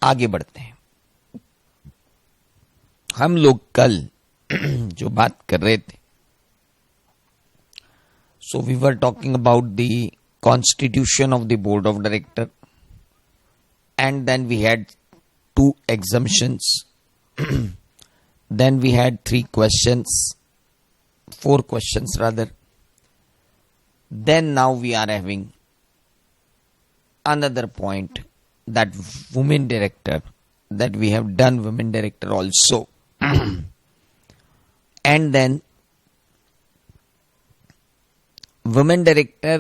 आगे बढ़ते हैं। हम लोग कल जो बात कर रहे थे, so we were talking about the constitution of the board of director, and then we had 2 exemptions, then we had 4 questions rather. Then now we are having another point, that women director, that we have done women director also. And then women director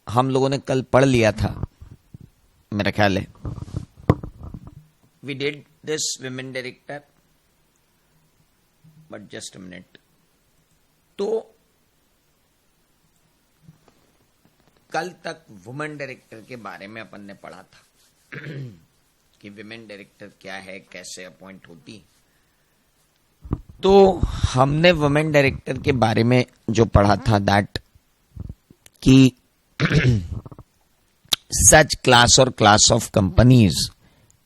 हम लोगों ने कल पढ़ लिया था मेरा ख्याल है. We did this women director, but just a minute. तो कल तक वुमेन डायरेक्टर के बारे में अपन ने पढ़ा था कि वुमेन डायरेक्टर क्या है, कैसे अपॉइंट होती. तो हमने वुमेन डायरेक्टर के बारे में जो पढ़ा था, दैट कि such class or class of companies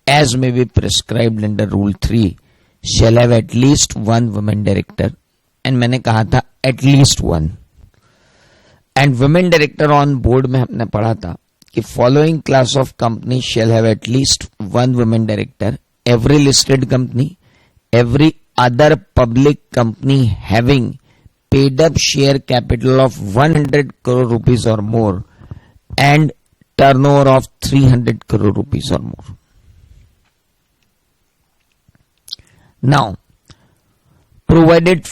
as may be prescribed under Rule 3 shall have at least one women director. And मैंने कहा था at least one. And women director on board में हमने पढ़ा था कि following class of company shall have at least one women director. Every listed company, every other public company having paid up share capital of 100 crore rupees or more and turnover of 300 crore rupees or more. Now, provided,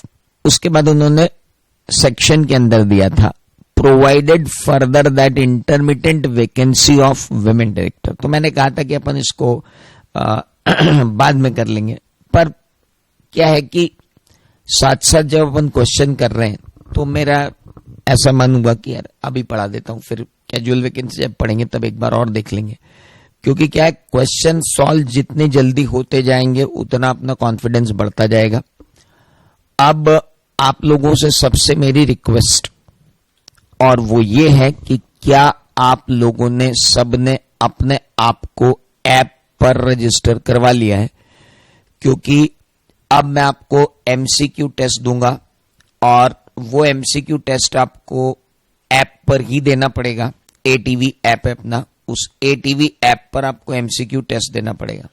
उसके बाद उन्होंने section के अंदर दिया था, provided further that intermittent vacancy of women director. तो मैंने कहा था कि अपन इसको बाद में कर लेंगे, पर क्या है कि साथ साथ जब अपन क्वेश्चन कर रहे हैं तो मेरा ऐसा मन हुआ कि यार अभी पढ़ा देता हूं, फिर कैजुअल वैकेंसी जब पढ़ेंगे तब एक बार और देख लेंगे. क्योंकि क्या है, क्वेश्चन सॉल्व जितने जल्दी होते जाएंगे उतना अपना कॉन्फिडेंस बढ़ता जाएगा. अब आप लोगों से सबसे मेरी रिक्वेस्ट, और वो ये है कि क्या आप लोगों ने सबने अपने आप को ऐप पर रजिस्टर करवा लिया है. क्योंकि अब मैं आपको एमसीक्यू टेस्ट दूंगा और वो एमसीक्यू टेस्ट आपको ऐप पर ही देना पड़ेगा. एटीवी ऐप है अपना, उस एटीवी ऐप पर आपको एमसीक्यू टेस्ट देना पड़ेगा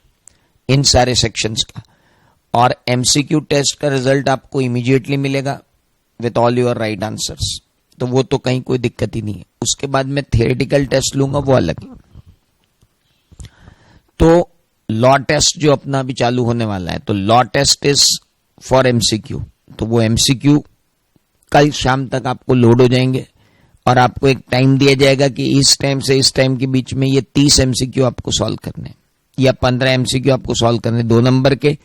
इन सारे सेक्शंस का. और एमसीक्यू टेस्ट का रिजल्ट आपको इमीडिएटली मिलेगा with all your right answers. तो वो तो कहीं कोई दिक्कत ही नहीं है. उसके बाद मैं थियोरेटिकल टेस्ट लूंगा, वो अलग है. तो लॉ टेस्ट जो अपना अभी चालू होने वाला है, तो law test is for MCQ. तो वो एमसीक्यू कल शाम तक आपको लोड हो जाएंगे और आपको एक टाइम दिया जाएगा कि इस टाइम से इस टाइम के बीच में ये 30 एमसीक्यू आपको सॉल्व करने, या 15 एमसीक्यू आपको सॉल्व करने 2 नंबर के,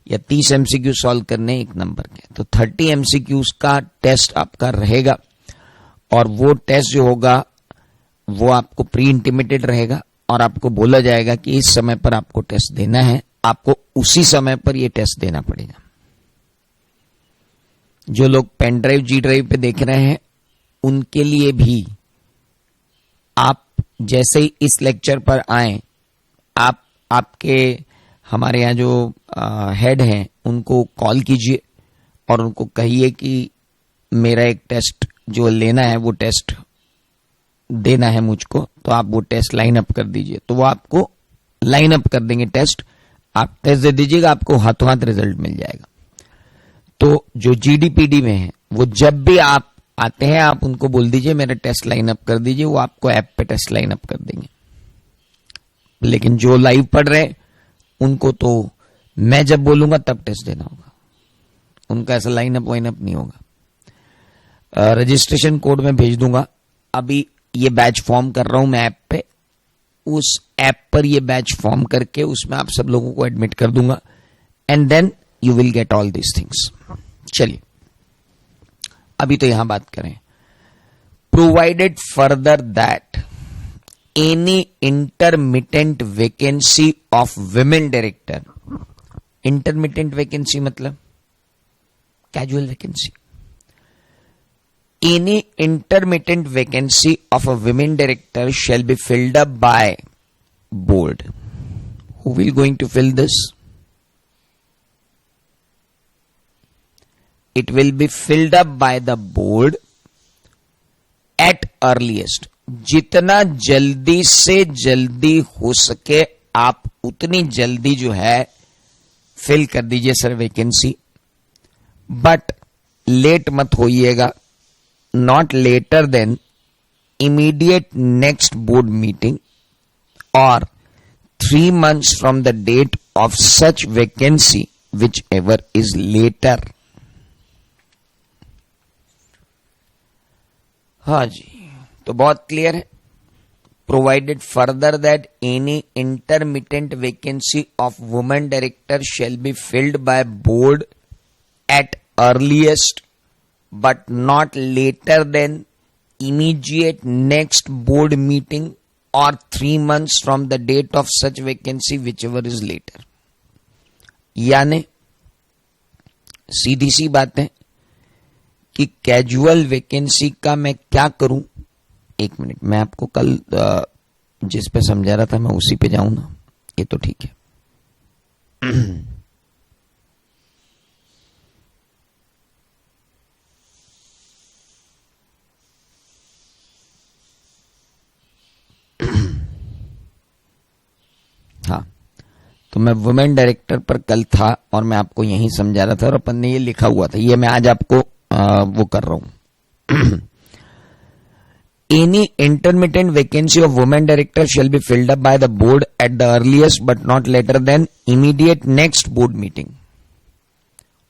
या 30 एमसीक्यू सॉल्व करने 1 नंबर के. तो 30 एमसीक्यूज का टेस्ट आपका रहेगा. और वो टेस्ट जो होगा वो आपको प्री इंटिमेटेड रहेगा और आपको बोला जाएगा कि इस समय पर आपको टेस्ट देना है. आपको उसी समय पर ये टेस्ट देना पड़ेगा. जो लोग पेन ड्राइव जी ड्राइव पे देख रहे हैं उनके लिए भी, आप जैसे ही इस लेक्चर पर आए, आप आपके हमारे यहाँ जो हेड हैं उनको कॉल कीजिए और उनको कहिए कि मेरा एक टेस्ट जो लेना है वो टेस्ट देना है मुझको, तो आप वो टेस्ट लाइन अप कर दीजिए. तो वो आपको लाइन अप कर देंगे टेस्ट. आप टेस्ट दे दीजिएगा, आपको हाथों हाथ रिजल्ट मिल जाएगा. तो जो जीडीपीडी में है वो जब भी आप आते हैं आप उनको बोल दीजिए मेरा टेस्ट लाइन अप कर दीजिए, वो आपको ऐप पे टेस्ट लाइन अप कर देंगे. लेकिन जो लाइव पढ़ रहे उनको तो मैं जब बोलूंगा तब टेस्ट देना होगा, उनका ऐसा लाइन अप वाइन अप नहीं होगा. रजिस्ट्रेशन कोड में भेज दूंगा. अभी ये बैच फॉर्म कर रहा हूं मैं ऐप पे, उस ऐप पर ये बैच फॉर्म करके उसमें आप सब लोगों को एडमिट कर दूंगा and then you will get all these things. चलिए अभी तो यहां बात करें. Provided further that any intermittent vacancy of women director. Intermittent vacancy मतलब casual vacancy. Any intermittent vacancy of a women director shall be filled up by board. Who will going to fill this? It will be filled up by the board at earliest. जितना जल्दी से जल्दी हो सके आप उतनी जल्दी जो है फिल कर दीजिए सर वैकेंसी, बट लेट मत होइएगा. Not later than immediate next board meeting और 3 months from the date of such vacancy, whichever is later. हाँ जी, तो बहुत क्लियर है. Provided further that any intermittent vacancy of woman director shall be filled by board at earliest but not later than immediate next board meeting or 3 months from the date of such vacancy, whichever is later. यानी सीधी सी बात है कि casual vacancy का मैं क्या करूं. एक minute, मैं आपको कल जिस पे समझा रहा था मैं उसी पे जाऊं ना, ये तो ठीक है. हाँ, तो मैं वुमेन डायरेक्टर पर कल था और मैं आपको यही समझा रहा था और अपन ने ये लिखा हुआ था, ये मैं आज आपको वो कर रहा हूं. Any intermittent vacancy of women director shall be filled up by the board at the earliest but not later than immediate next board meeting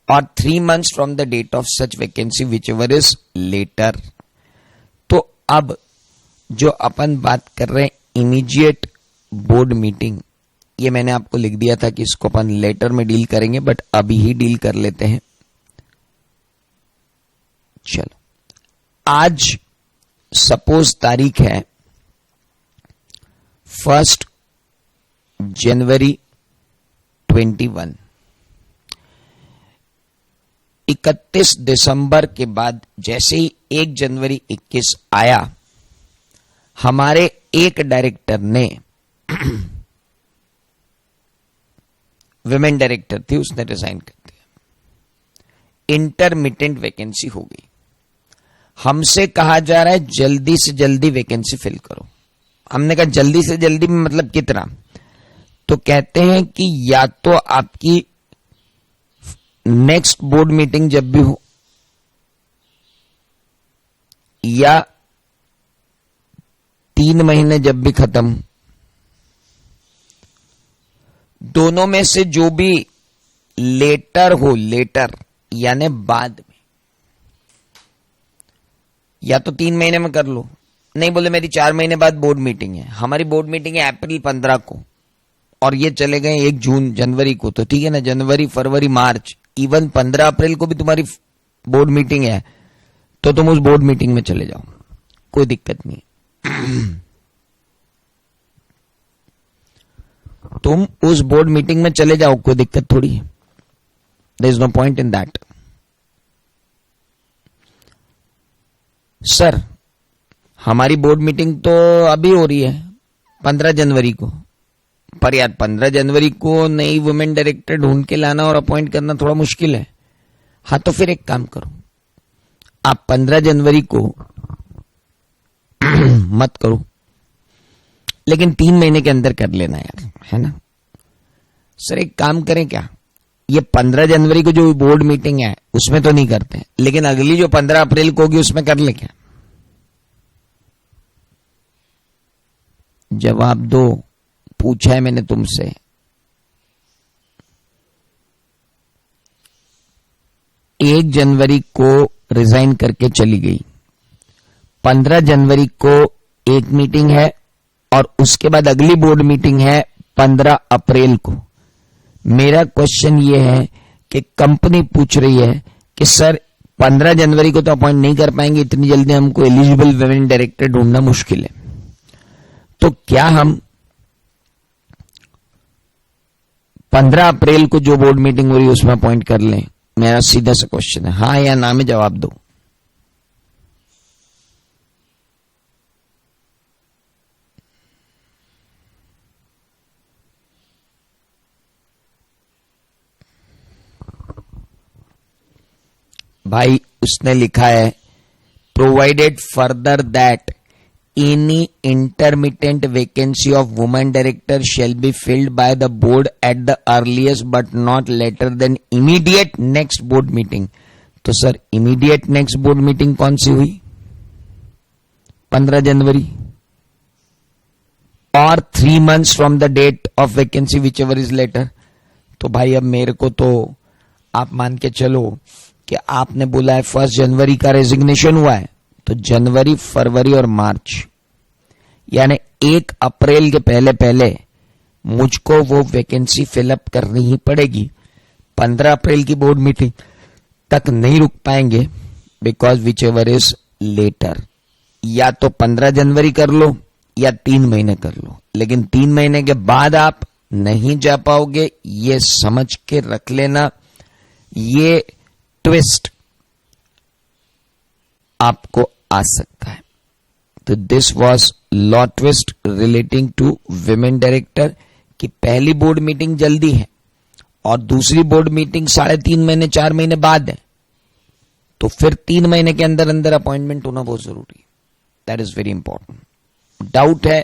or 3 months from the date of such vacancy, whichever is later. तो अब जो अपन बात कर रहे हैं immediate board meeting, ये मैंने आपको लिख दिया था कि इसको अपन लेटर में डील करेंगे, बट अभी ही डील कर लेते हैं. चलो, आज सपोज तारीख है 1 जनवरी 21. 31 दिसंबर के बाद जैसे ही 1 जनवरी 21 आया, हमारे एक डायरेक्टर ने विमेन डायरेक्टर थी, उसने रिजाइन कर दिया. इंटरमिटेंट वैकेंसी हो गई. हमसे कहा जा रहा है जल्दी से जल्दी वैकेंसी फिल करो. हमने कहा जल्दी से जल्दी में मतलब कितना? तो कहते हैं कि या तो आपकी नेक्स्ट बोर्ड मीटिंग जब भी हो या 3 महीने जब भी खत्म, दोनों में से जो भी लेटर हो, लेटर यानी बाद में, या तो 3 महीने में कर लो. नहीं बोले मेरी 4 महीने बाद बोर्ड मीटिंग है, हमारी बोर्ड मीटिंग है अप्रैल 15 को और ये चले गए 1 जून जनवरी को, तो ठीक है ना, जनवरी फरवरी मार्च, इवन 15 अप्रैल को भी तुम्हारी बोर्ड मीटिंग है, तो तुम उस बोर्ड मीटिंग में चले जाओ, कोई दिक्कत नहीं. तुम उस बोर्ड मीटिंग में चले जाओ, कोई दिक्कत थोड़ी है. There is no point in that. Sir हमारी बोर्ड मीटिंग तो अभी हो रही है 15 जनवरी को, पर यार 15 जनवरी को नई वुमेन डायरेक्टर ढूंढ के लाना और अपॉइंट करना थोड़ा मुश्किल है. हाँ, तो फिर एक काम करो, आप 15 जनवरी को मत करो, लेकिन 3 महीने के अंदर कर लेना यार, है ना. सर एक काम करें क्या, ये 15 जनवरी को जो बोर्ड मीटिंग है उसमें तो नहीं करते, लेकिन अगली जो 15 अप्रैल को होगी उसमें कर ले क्या? जवाब दो, पूछा है मैंने तुमसे. एक जनवरी को रिजाइन करके चली गई, 15 जनवरी को एक मीटिंग है और उसके बाद अगली बोर्ड मीटिंग है 15 अप्रैल को. मेरा क्वेश्चन ये है कि कंपनी पूछ रही है कि सर 15 जनवरी को तो अपॉइंट नहीं कर पाएंगे, इतनी जल्दी हमको एलिजिबल वुमेन डायरेक्टर ढूंढना मुश्किल है, तो क्या हम 15 अप्रैल को जो बोर्ड मीटिंग हो रही है उसमें अपॉइंट कर लें? मेरा सीधा सा क्वेश्चन है, हाँ या ना में जवाब दो. भाई उसने लिखा है provided further that any intermittent vacancy of woman director shall be filled by the board at the earliest but not later than immediate next board meeting. तो sir immediate next board meeting कौन सी हुई? 15 जनवरी और 3 months from the date of vacancy whichever is later. तो भाई अब मेरे को तो आप मान के चलो कि आपने बोला है 1 जनवरी का रेजिग्नेशन हुआ है, तो जनवरी, फरवरी और मार्च यानी 1 अप्रैल के पहले पहले मुझको वो वैकेंसी फिलअप करनी ही पड़ेगी. 15 अप्रैल की बोर्ड मीटिंग तक नहीं रुक पाएंगे because whichever is later. या तो 15 जनवरी कर लो या 3 महीने कर लो, लेकिन 3 महीने के बाद आप नहीं जा पाओगे, ये समझ के रख लेना. ये ट्विस्ट आपको आ सकता है. तो this was law twist relating to women director की पहली बोर्ड मीटिंग जल्दी है और दूसरी बोर्ड मीटिंग 3.5 महीने 4 महीने बाद है, तो फिर 3 महीने के अंदर अंदर अपॉइंटमेंट होना बहुत जरूरी है. That is very important. Doubt है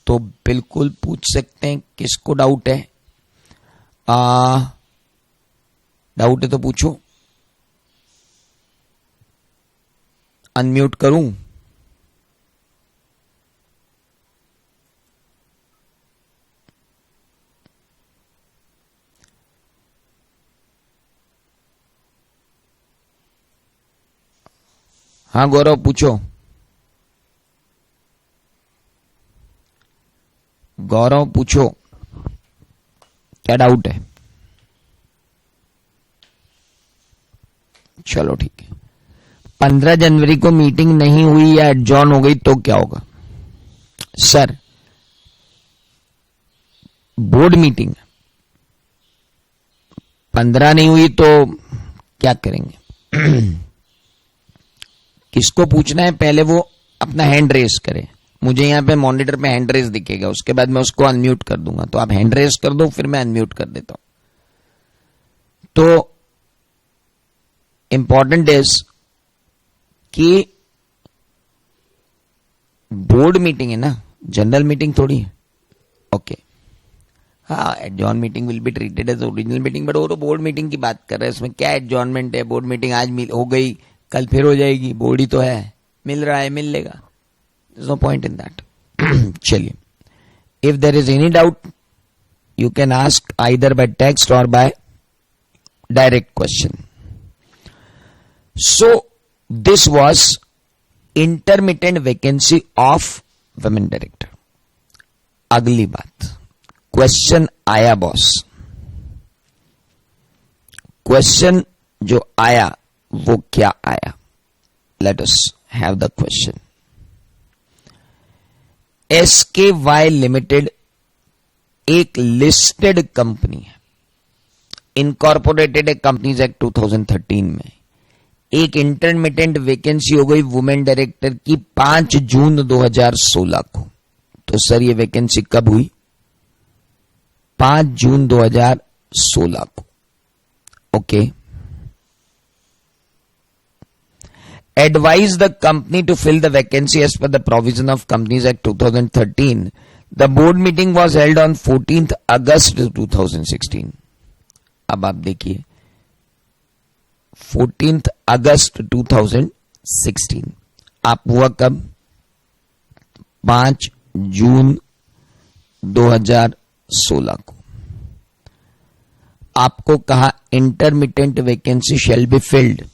तो बिल्कुल पूछ सकते हैं. किसको डाउट है? डाउट है तो पूछो. अनम्यूट करूं? हाँ गौरव पूछो. गौरव पूछो, क्या डाउट है? चलो ठीक है. 15 जनवरी को मीटिंग नहीं हुई या एडजॉर्न हो गई तो क्या होगा? सर बोर्ड मीटिंग 15 नहीं हुई तो क्या करेंगे? किसको पूछना है पहले वो अपना हैंड रेस करे. मुझे यहां पे मॉनिटर पे हैंड रेस दिखेगा, उसके बाद मैं उसको अनम्यूट कर दूंगा. तो आप हैंड रेस कर दो, फिर मैं अनम्यूट कर देता हूं. तो इंपॉर्टेंट इज कि बोर्ड मीटिंग है ना, जनरल मीटिंग थोड़ी है. ओके हाँ, adjourn meeting will be treated as original meeting, but वो तो बोर्ड मीटिंग की बात कर रहे हैं. इसमें क्या एडजॉर्नमेंट है? बोर्ड मीटिंग आज हो गई, कल फिर हो जाएगी. बोर्ड ही तो है, मिल रहा है, मिल लेगा. There's no point in that. चलिए, if there is any doubt, you can ask either by text or by direct question. So, this was intermittent vacancy of women director. अगली बात, क्वेश्चन आया बॉस. क्वेश्चन जो आया वो क्या आया? Let us have the question. SKY limited एक listed company है. इनकॉर्पोरेटेड कंपनीज एक्ट 2013 में एक इंटरमिटेंट वैकेंसी हो गई वुमेन डायरेक्टर की 5 जून 2016 को. तो सर ये वैकेंसी कब हुई? 5 जून 2016 को. Okay. Advise the company to fill the vacancy as per the provision of Companies Act 2013. The board meeting was held on 14th August 2016. अब आप देखिए 14th अगस्त 2016. आप हुआ कब? 5 जून 2016 को. आपको कहा intermittent vacancy shall be filled.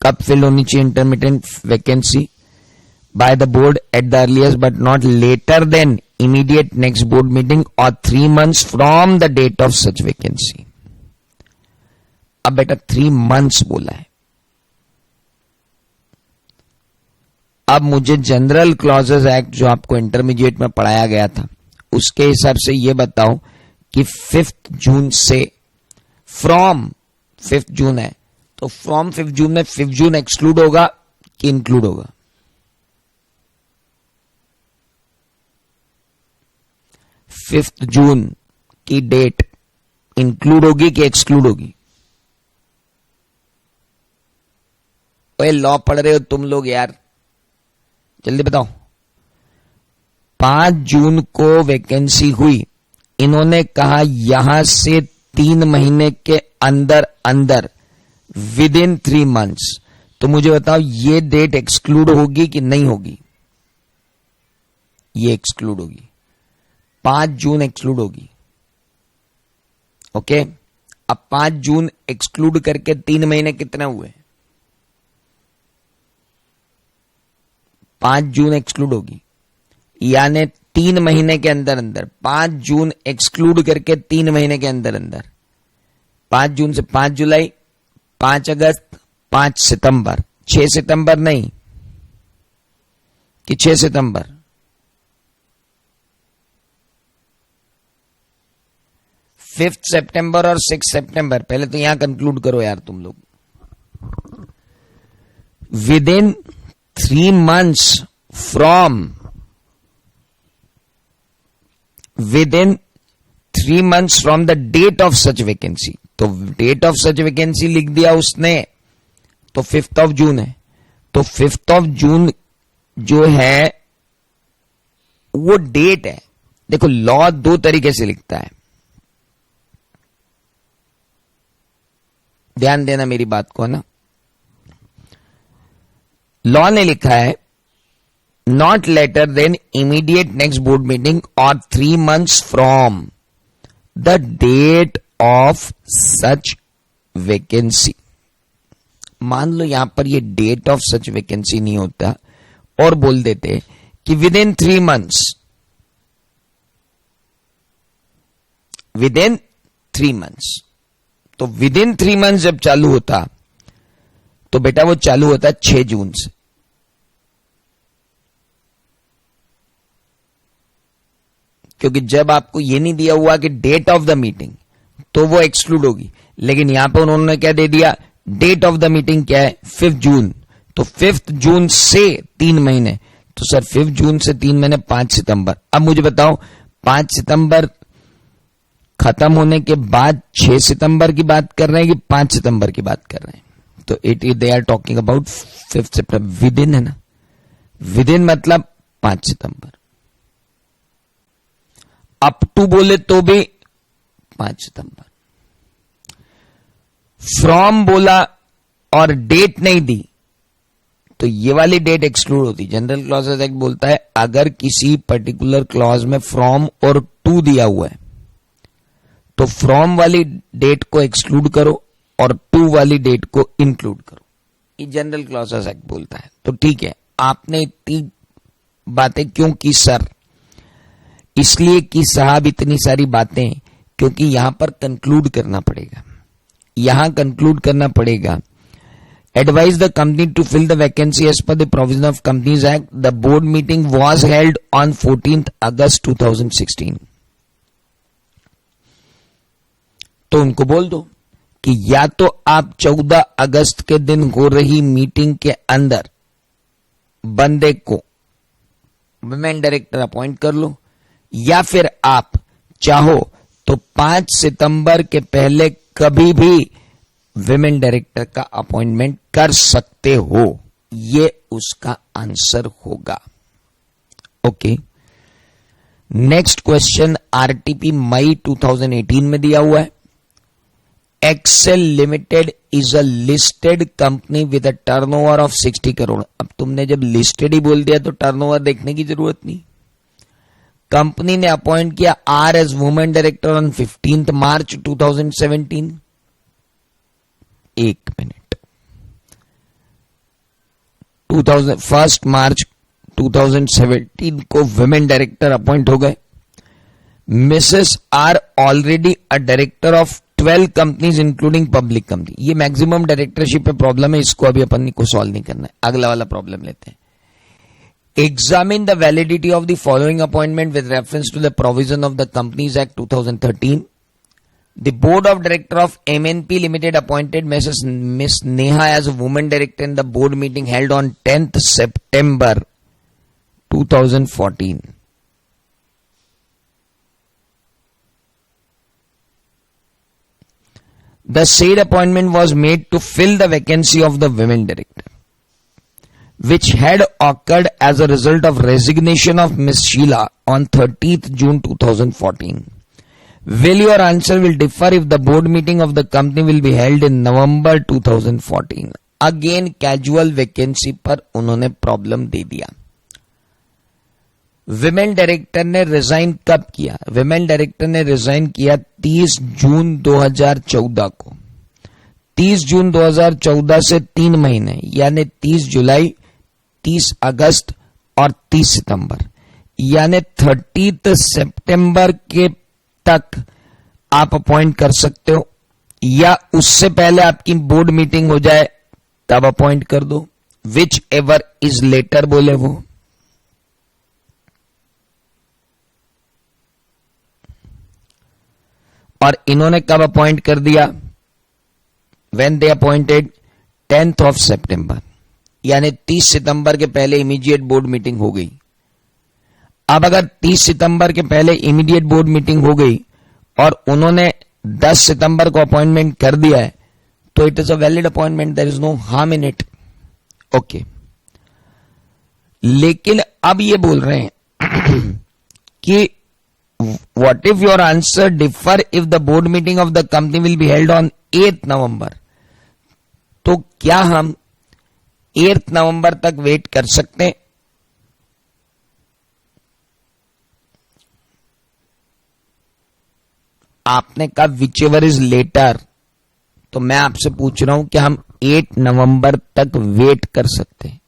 कब फिल होनी चाहिए intermittent vacancy? By the board at the earliest but not later than immediate next board meeting और 3 months from the date of such vacancy. अब बेटा 3 months बोला है. अब मुझे जनरल क्लॉजेस एक्ट जो आपको इंटरमीडिएट में पढ़ाया गया था उसके हिसाब से यह बताओ कि 5th जून से, फ्रॉम 5th जून है तो फ्रॉम 5th जून में 5th जून एक्सक्लूड होगा कि इंक्लूड होगा? 5th जून की डेट इंक्लूड होगी कि एक्सक्लूड होगी? ओए लॉ पढ़ रहे हो तुम लोग यार, जल्दी बताओ। 5 जून को वैकेंसी हुई, इन्होंने कहा यहां से 3 महीने के अंदर अंदर, विद इन 3 मंथ्स। तो मुझे बताओ ये डेट एक्सक्लूड होगी कि नहीं होगी? ये एक्सक्लूड होगी, 5 जून एक्सक्लूड होगी। ओके, अब 5 जून एक्सक्लूड करके 3 महीने कितने हुए? 5 जून एक्सक्लूड होगी, यानी 3 महीने के अंदर अंदर, 5 जून एक्सक्लूड करके 3 महीने के अंदर अंदर, 5 जून से 5 जुलाई, 5 अगस्त, 5 सितंबर, 6 सितंबर नहीं कि 6 सितंबर, 5 सितंबर और 6 सितंबर। पहले तो यहां कंक्लूड करो यार तुम लोग। Within 3 months from, within 3 months from the date of such vacancy. तो डेट ऑफ सच वैकेंसी लिख दिया उसने, तो 5th of जून है। तो 5th of जून जो है वो डेट है। देखो लॉ 2 तरीके से लिखता है, ध्यान देना मेरी बात को ना। लॉ ने लिखा है not later than immediate next board meeting और 3 months from the date of such vacancy. मान लो यहां पर ये डेट ऑफ सच वैकेंसी नहीं होता और बोल देते कि with in 3 months, with in 3 months। तो विद इन 3 months जब चालू होता तो बेटा वो चालू होता 6 जून से। क्योंकि जब आपको ये नहीं दिया हुआ कि डेट ऑफ द मीटिंग, तो वो एक्सक्लूड होगी। लेकिन यहां पर उन्होंने क्या दे दिया, डेट ऑफ द मीटिंग क्या है, 5 जून। तो 5 जून से 3 महीने, तो सर 5 जून से 3 महीने 5 सितंबर। अब मुझे बताओ 5 सितंबर खत्म होने के बाद 6 सितंबर की बात कर रहे हैं कि 5 सितंबर की बात कर रहे हैं? तो दे आर टॉकिंग अबाउट 5 सितंबर। विद इन है ना, विद इन मतलब 5 सितंबर। अप टू बोले तो भी 5 सितंबर। फ्रॉम बोला और डेट नहीं दी तो ये वाली डेट एक्सक्लूड होती। जनरल क्लॉजेस एक्ट बोलता है अगर किसी पर्टिकुलर क्लॉज में फ्रॉम और टू दिया हुआ है तो फ्रॉम वाली डेट को एक्सक्लूड करो और टू वाली डेट को इंक्लूड करो। ये जनरल क्लॉजेस एक्ट बोलता है। तो ठीक है, आपने इतनी बातें क्यों की सर? इसलिए कि साहब इतनी सारी बातें क्योंकि यहां पर कंक्लूड करना पड़ेगा, यहां कंक्लूड करना पड़ेगा। Advise the company to fill the vacancy as per the provision of Companies Act. The board meeting was held on 14th August 2016. तो उनको बोल दो कि या तो आप 14 अगस्त के दिन हो रही मीटिंग के अंदर बंदे को वुमेन डायरेक्टर अपॉइंट कर लो, या फिर आप चाहो तो 5 सितंबर के पहले कभी भी विमेन डायरेक्टर का अपॉइंटमेंट कर सकते हो। ये उसका आंसर होगा। ओके, नेक्स्ट क्वेश्चन आरटीपी मई 2018 में दिया हुआ है। Excel limited is a listed company with a turnover of 60 crore. अब तुमने जब लिस्टेड ही बोल दिया तो टर्नओवर देखने की जरूरत नहीं। कंपनी ने अपॉइंट किया R as women director on 15th March 2017। 1 minute, 1 मार्च 2017 को वुमेन डायरेक्टर अपॉइंट हो गए। Mrs R already a director of 12 companies including public company. ये मैक्सिमम डायरेक्टरशिप पे प्रॉब्लम है, इसको अभी अपन को सॉल्व नहीं करना है, अगला वाला प्रॉब्लम लेते हैं। Examine the validity of the following appointment with reference to the provision of the Companies Act 2013. The Board of Director of MNP Limited appointed Miss Neha as a woman director in the board meeting held on 10th September 2014. The said appointment was made to fill the vacancy of the women director. which had occurred as a result of resignation of Miss Sheila on 30th June 2014. Will your answer will differ if the board meeting of the company will be held in November 2014? Again casual vacancy पर उन्होंने problem दे दिया. Women director ने resign कब किया? Women director ने resign किया 30 जून 2014 को. 30 जून 2014 से 3 महीने यानी 30 जुलाई, 30 अगस्त और 30 सितंबर यानी 30 सितंबर के तक आप अपॉइंट कर सकते हो, या उससे पहले आपकी बोर्ड मीटिंग हो जाए तब अपॉइंट कर दो. विच एवर इज लेटर बोले वो. और इन्होंने कब अपॉइंट कर दिया? When they appointed 10th of September यानी 30 सितंबर के पहले इमीडिएट बोर्ड मीटिंग हो गई. अब अगर 30 सितंबर के पहले इमीडिएट बोर्ड मीटिंग हो गई और उन्होंने 10 सितंबर को अपॉइंटमेंट कर दिया है तो it is a valid appointment, there is no harm in it. Okay, लेकिन अब ये बोल रहे हैं कि what if your answer differ if the board meeting of the company will be held on 8th November. तो क्या हम 8th नवंबर तक वेट कर सकते हैं? आपने कहा विच एवर इज लेटर, तो मैं आपसे पूछ रहा हूं कि हम 8 नवंबर तक वेट कर सकते हैं?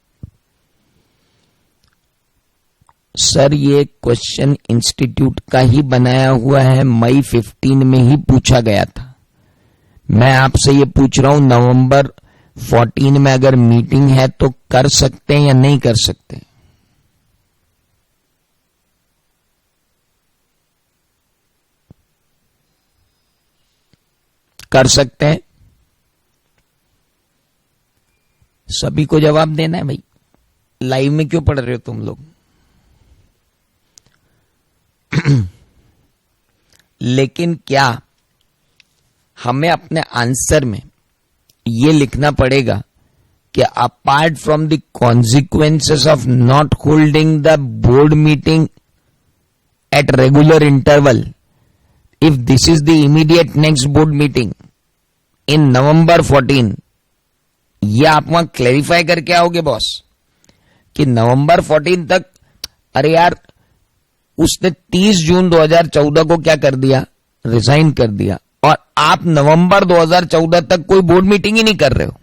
सर ये क्वेश्चन इंस्टीट्यूट का ही बनाया हुआ है, मई 15 में ही पूछा गया था. मैं आपसे ये पूछ रहा हूं नवंबर 14 में अगर मीटिंग है तो कर सकते हैं या नहीं कर सकते? कर सकते हैं. सभी को जवाब देना है भाई. लाइव में क्यों पढ़ रहे हो तुम लोग? लेकिन क्या हमें अपने आंसर में यह लिखना पड़ेगा कि apart from the consequences of not holding the board meeting at regular interval, if this is the immediate next board meeting in November 14, यह आप वहां क्लैरिफाई करके आओगे बॉस कि नवंबर 14 तक. अरे यार, उसने 30 जून 2014 को क्या कर दिया? रिजाइन कर दिया. और आप नवंबर 2014 तक कोई बोर्ड मीटिंग ही नहीं कर रहे हो.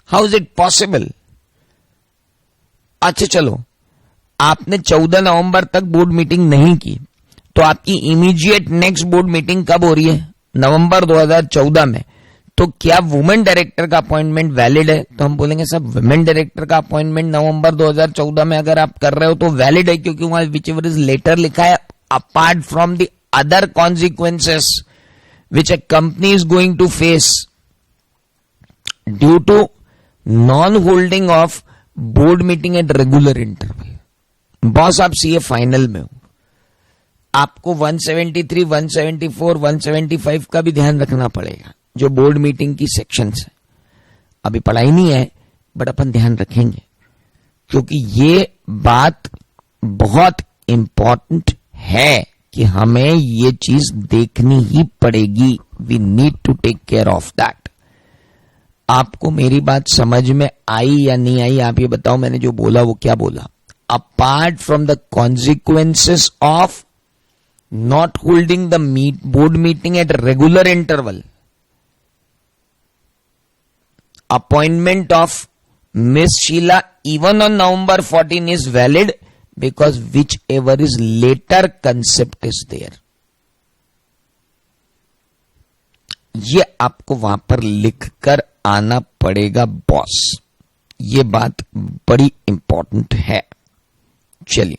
How is it possible? अच्छा चलो, आपने 14 नवंबर तक बोर्ड मीटिंग नहीं की तो आपकी इमीडिएट नेक्स्ट बोर्ड मीटिंग कब हो रही है? नवंबर 2014 में. तो क्या वुमेन डायरेक्टर का अपॉइंटमेंट वैलिड है? तो हम बोलेंगे सब वुमेन डायरेक्टर का अपॉइंटमेंट नवंबर 2014 में अगर आप कर रहे हो तो वैलिड है, क्योंकि वहां विच एवर इज लेटर लिखा है apart from the other consequences which a company is going to face due to non-holding of board meeting at regular interval. Boss आप सीए फाइनल में हो, आपको 173, 174, 175 का भी ध्यान रखना पड़ेगा जो बोर्ड मीटिंग की सेक्शंस है. अभी पढ़ाई नहीं है बट अपन ध्यान रखेंगे क्योंकि ये बात बहुत इंपॉर्टेंट है कि हमें ये चीज देखनी ही पड़ेगी. We need to take care of that. आपको मेरी बात समझ में आई या नहीं आई? आप ये बताओ, मैंने जो बोला वो क्या बोला? Apart from the consequences of not holding the board meeting at regular interval, appointment of Miss Sheela even on November 14 is valid because whichever is later concept is there. ये आपको वहां पर लिखकर आना पड़ेगा बॉस. ये बात बड़ी इंपॉर्टेंट है. चलिए,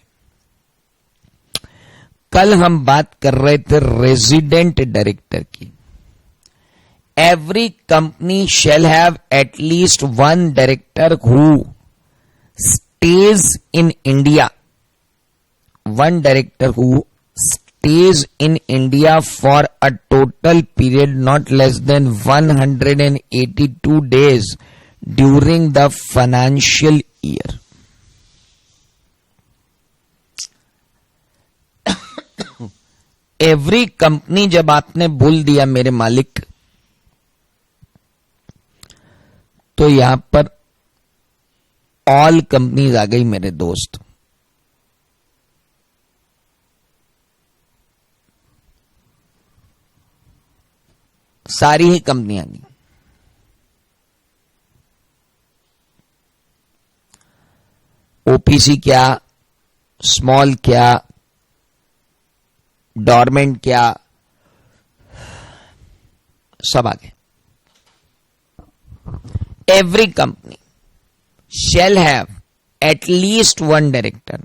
कल हम बात कर रहे थे रेजिडेंट डायरेक्टर की. Every company shall have at least one director who stays in India. One director who stays in India for a total period not less than 182 days during the financial year. Every company, जब आपने बोल दिया मेरे मालिक, तो यहां पर all companies आ गई मेरे दोस्त। सारी ही कंपनियां आ गई। ओपीसी क्या, स्मॉल क्या, डॉर्मेंट क्या, सब आ गए। Every company shall have at least one director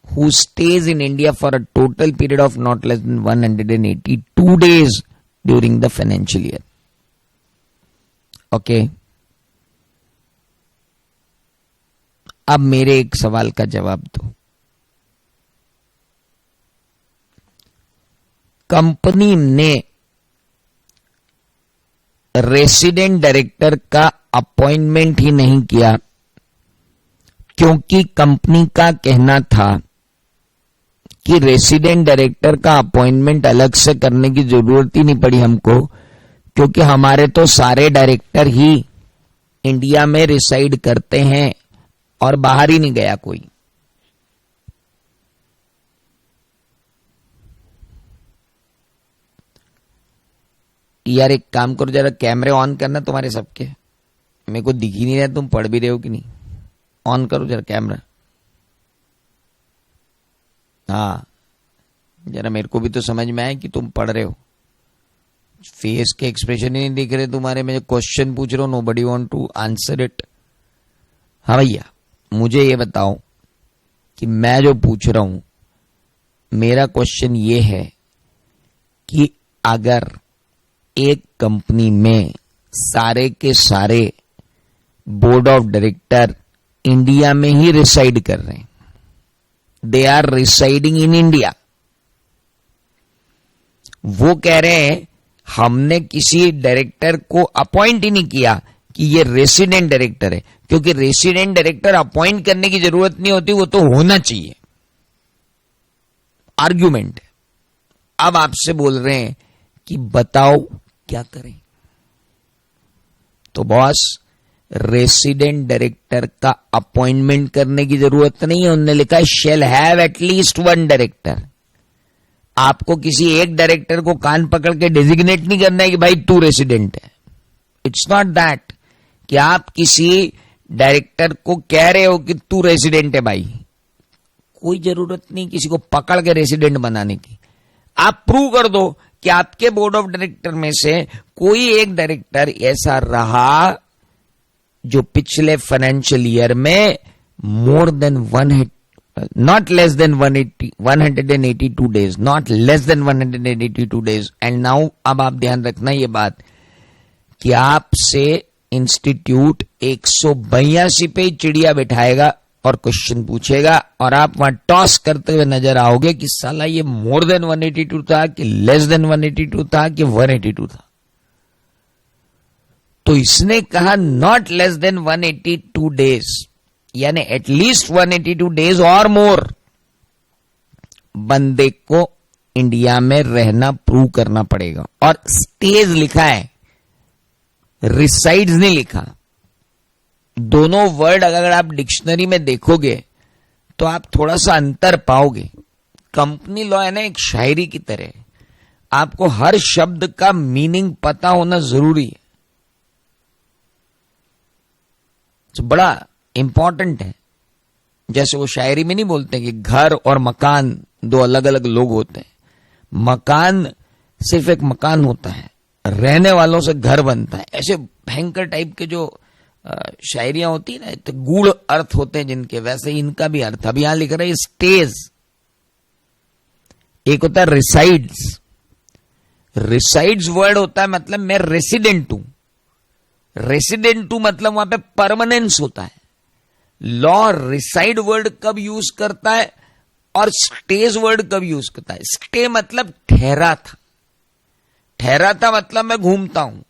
who stays in India for a total period of not less than 182 days during the financial year. Okay. अब मेरे एक सवाल का जवाब दो। कंपनी ने रेसिडेंट डायरेक्टर का अपॉइंटमेंट ही नहीं किया, क्योंकि कंपनी का कहना था कि रेसिडेंट डायरेक्टर का अपॉइंटमेंट अलग से करने की जरूरत ही नहीं पड़ी हमको, क्योंकि हमारे तो सारे डायरेक्टर ही इंडिया में रिसाइड करते हैं और बाहर ही नहीं गया कोई। यार एक काम करो, जरा कैमरे ऑन करना तुम्हारे सबके, मेरे को दिख ही नहीं रहा तुम पढ़ भी रहे हो कि नहीं। ऑन करो जरा कैमरा। हाँ, जरा मेरे को भी तो समझ में आए कि तुम पढ़ रहे हो। फेस के एक्सप्रेशन ही नहीं दिख रहे तुम्हारे। मैं जो क्वेश्चन पूछ रहा हूं, nobody want to answer it. हाँ भैया, मुझे ये बताओ कि मैं जो पूछ रहा हूं, मेरा क्वेश्चन ये है कि अगर एक कंपनी में सारे के सारे बोर्ड ऑफ डायरेक्टर इंडिया में ही रिसाइड कर रहे हैं, they are residing in India, वो कह रहे हैं हमने किसी डायरेक्टर को अपॉइंट ही नहीं किया कि ये रेसिडेंट डायरेक्टर है, क्योंकि रेसिडेंट डायरेक्टर अपॉइंट करने की जरूरत नहीं होती, वो तो होना चाहिए। आर्ग्यूमेंट है। अब आपसे बोल रहे हैं कि बताओ क्या करें। तो बॉस, रेसिडेंट डायरेक्टर का अपॉइंटमेंट करने की जरूरत नहीं है। उन्होंने लिखा है shall have at least one director. आपको किसी एक डायरेक्टर को कान पकड़ के डेजिग्नेट नहीं करना है कि भाई तू रेसिडेंट है। इट्स नॉट दैट कि आप किसी डायरेक्टर को कह रहे हो कि तू रेसिडेंट है। भाई कोई जरूरत नहीं किसी को पकड़ के रेसिडेंट बनाने की। आप प्रूव कर दो कि आपके बोर्ड ऑफ डायरेक्टर में से कोई एक डायरेक्टर ऐसा रहा जो पिछले फाइनेंशियल ईयर में more than not less than 182 days, not less than 182 days. And now, अब आप ध्यान रखना ये बात कि आपसे इंस्टीट्यूट 182 पे चिड़िया बिठाएगा और क्वेश्चन पूछेगा और आप वहां टॉस करते हुए नजर आओगे कि साला ये मोर देन 182 था कि लेस देन 182 था कि 182 था। तो इसने कहा नॉट लेस देन 182 डेज, यानी एटलीस्ट 182 डेज और मोर बंदे को इंडिया में रहना प्रूव करना पड़ेगा। और स्टेज लिखा है, रिसाइड्स नहीं लिखा। दोनों वर्ड अगर आप डिक्शनरी में देखोगे तो आप थोड़ा सा अंतर पाओगे। कंपनी लॉ है ना एक शायरी की तरह, आपको हर शब्द का मीनिंग पता होना जरूरी है। तो बड़ा इंपॉर्टेंट है। जैसे वो शायरी में नहीं बोलते कि घर और मकान दो अलग अलग लोग होते हैं। मकान सिर्फ एक मकान होता है, रहने वालों से घर बनता है। ऐसे भयंकर टाइप के जो शायरियां होती है ना, तो गूढ़ अर्थ होते हैं जिनके, वैसे इनका भी अर्थ अब यहां लिख रहा है स्टेज। एक होता है रिसाइड्स। रिसाइड्स वर्ड होता है मतलब मैं रेसिडेंट हूं। रेसिडेंट हूं मतलब वहां पे परमानेंस होता है। लॉ रिसाइड वर्ड कब यूज करता है और स्टेज वर्ड कब यूज करता है? स्टे मतलब ठहरा था। ठहरा था मतलब मैं घूमता हूं।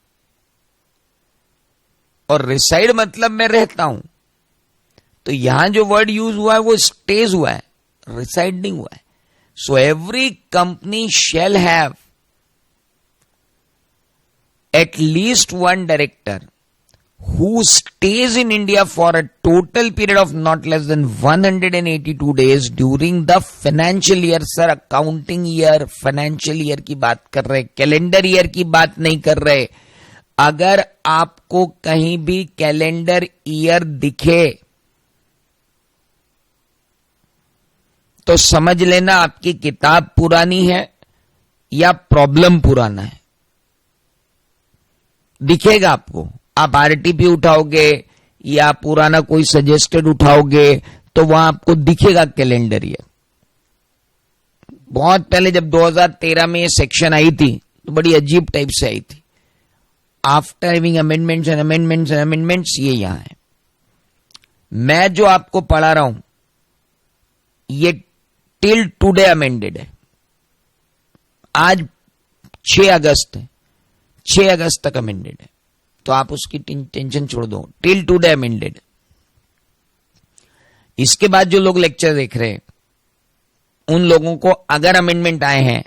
और रिसाइड मतलब मैं रहता हूं, तो यहां जो वर्ड यूज हुआ है वो स्टेज हुआ है, रिसाइड नहीं हुआ है. So every company shall have at least one director who stays in India for a total period of not less than 182 days during the financial year. Sir, accounting year, financial year की बात कर रहे, calendar year की बात नहीं कर रहे. अगर आपको कहीं भी कैलेंडर ईयर दिखे तो समझ लेना आपकी किताब पुरानी है या प्रॉब्लम पुराना है. दिखेगा आपको, आप आरटीपी उठाओगे या पुराना कोई सजेस्टेड उठाओगे तो वहां आपको दिखेगा कैलेंडर ईयर. बहुत पहले जब 2013 में ये सेक्शन आई थी तो बड़ी अजीब टाइप से आई थी. After having amendments and amendments and amendments ये यहां है. मैं जो आपको पढ़ा रहा हूं ये टिल टुडे अमेंडेड है. आज 6 अगस्त है, 6 अगस्त तक अमेंडेड है, तो आप उसकी टेंशन छोड़ दो. Till today amended. इसके बाद जो लोग लेक्चर देख रहे हैं उन लोगों को अगर अमेंडमेंट आए हैं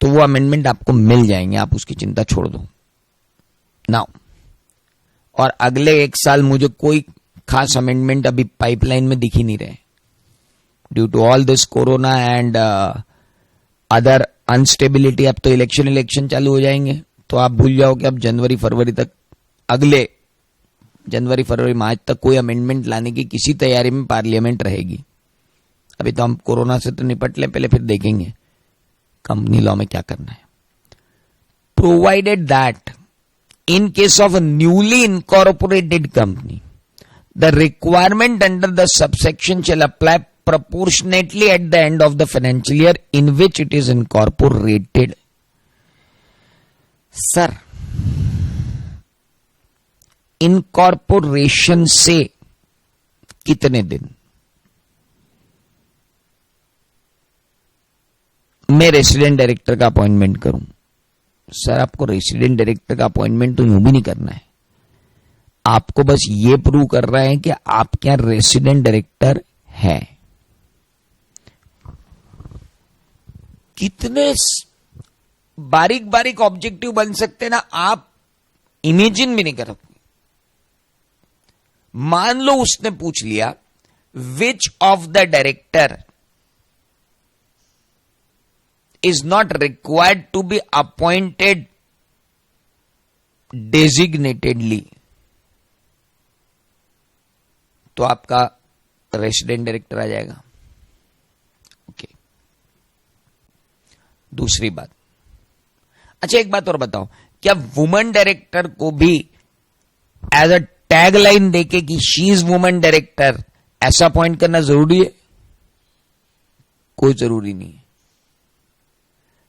तो वो अमेंडमेंट आपको मिल जाएंगे, आप उसकी चिंता छोड़ दो नाउ. और अगले 1 साल मुझे कोई खास अमेंडमेंट अभी पाइपलाइन में दिख ही नहीं रहे due to all this corona and other unstability. अब तो इलेक्शन चालू हो जाएंगे तो आप भूल जाओ कि अब जनवरी फरवरी तक, अगले जनवरी फरवरी मार्च तक कोई अमेंडमेंट लाने की किसी तैयारी में पार्लियामेंट रहेगी. अभी तो हम कोरोना से तो निपट लें पहले, फिर देखेंगे कंपनी लॉ में क्या करना है. Provided that in case of a newly incorporated company the requirement under the subsection shall apply proportionately at the end of the financial year in which it is incorporated. Sir, incorporation से कितने दिन? मैं resident director का appointment करूं. Sir, आपको resident director का appointment तो यूं भी नहीं करना है, आपको बस ये प्रूव कर रहा है कि आप क्या रेसिडेंट डायरेक्टर है. कितने बारीक बारीक ऑब्जेक्टिव बन सकते हैं ना, आप इमेजिन भी नहीं कर सकते. मान लो उसने पूछ लिया which of the director is not required to be appointed designatedly, तो आपका रेसिडेंट डायरेक्टर आ जाएगा. दूसरी बात, अच्छा एक बात और बताओ, क्या वुमन डायरेक्टर को भी एज अ टैग लाइन देके कि शी इज वुमन डायरेक्टर ऐसा अपॉइंट करना जरूरी है? कोई जरूरी नहीं है.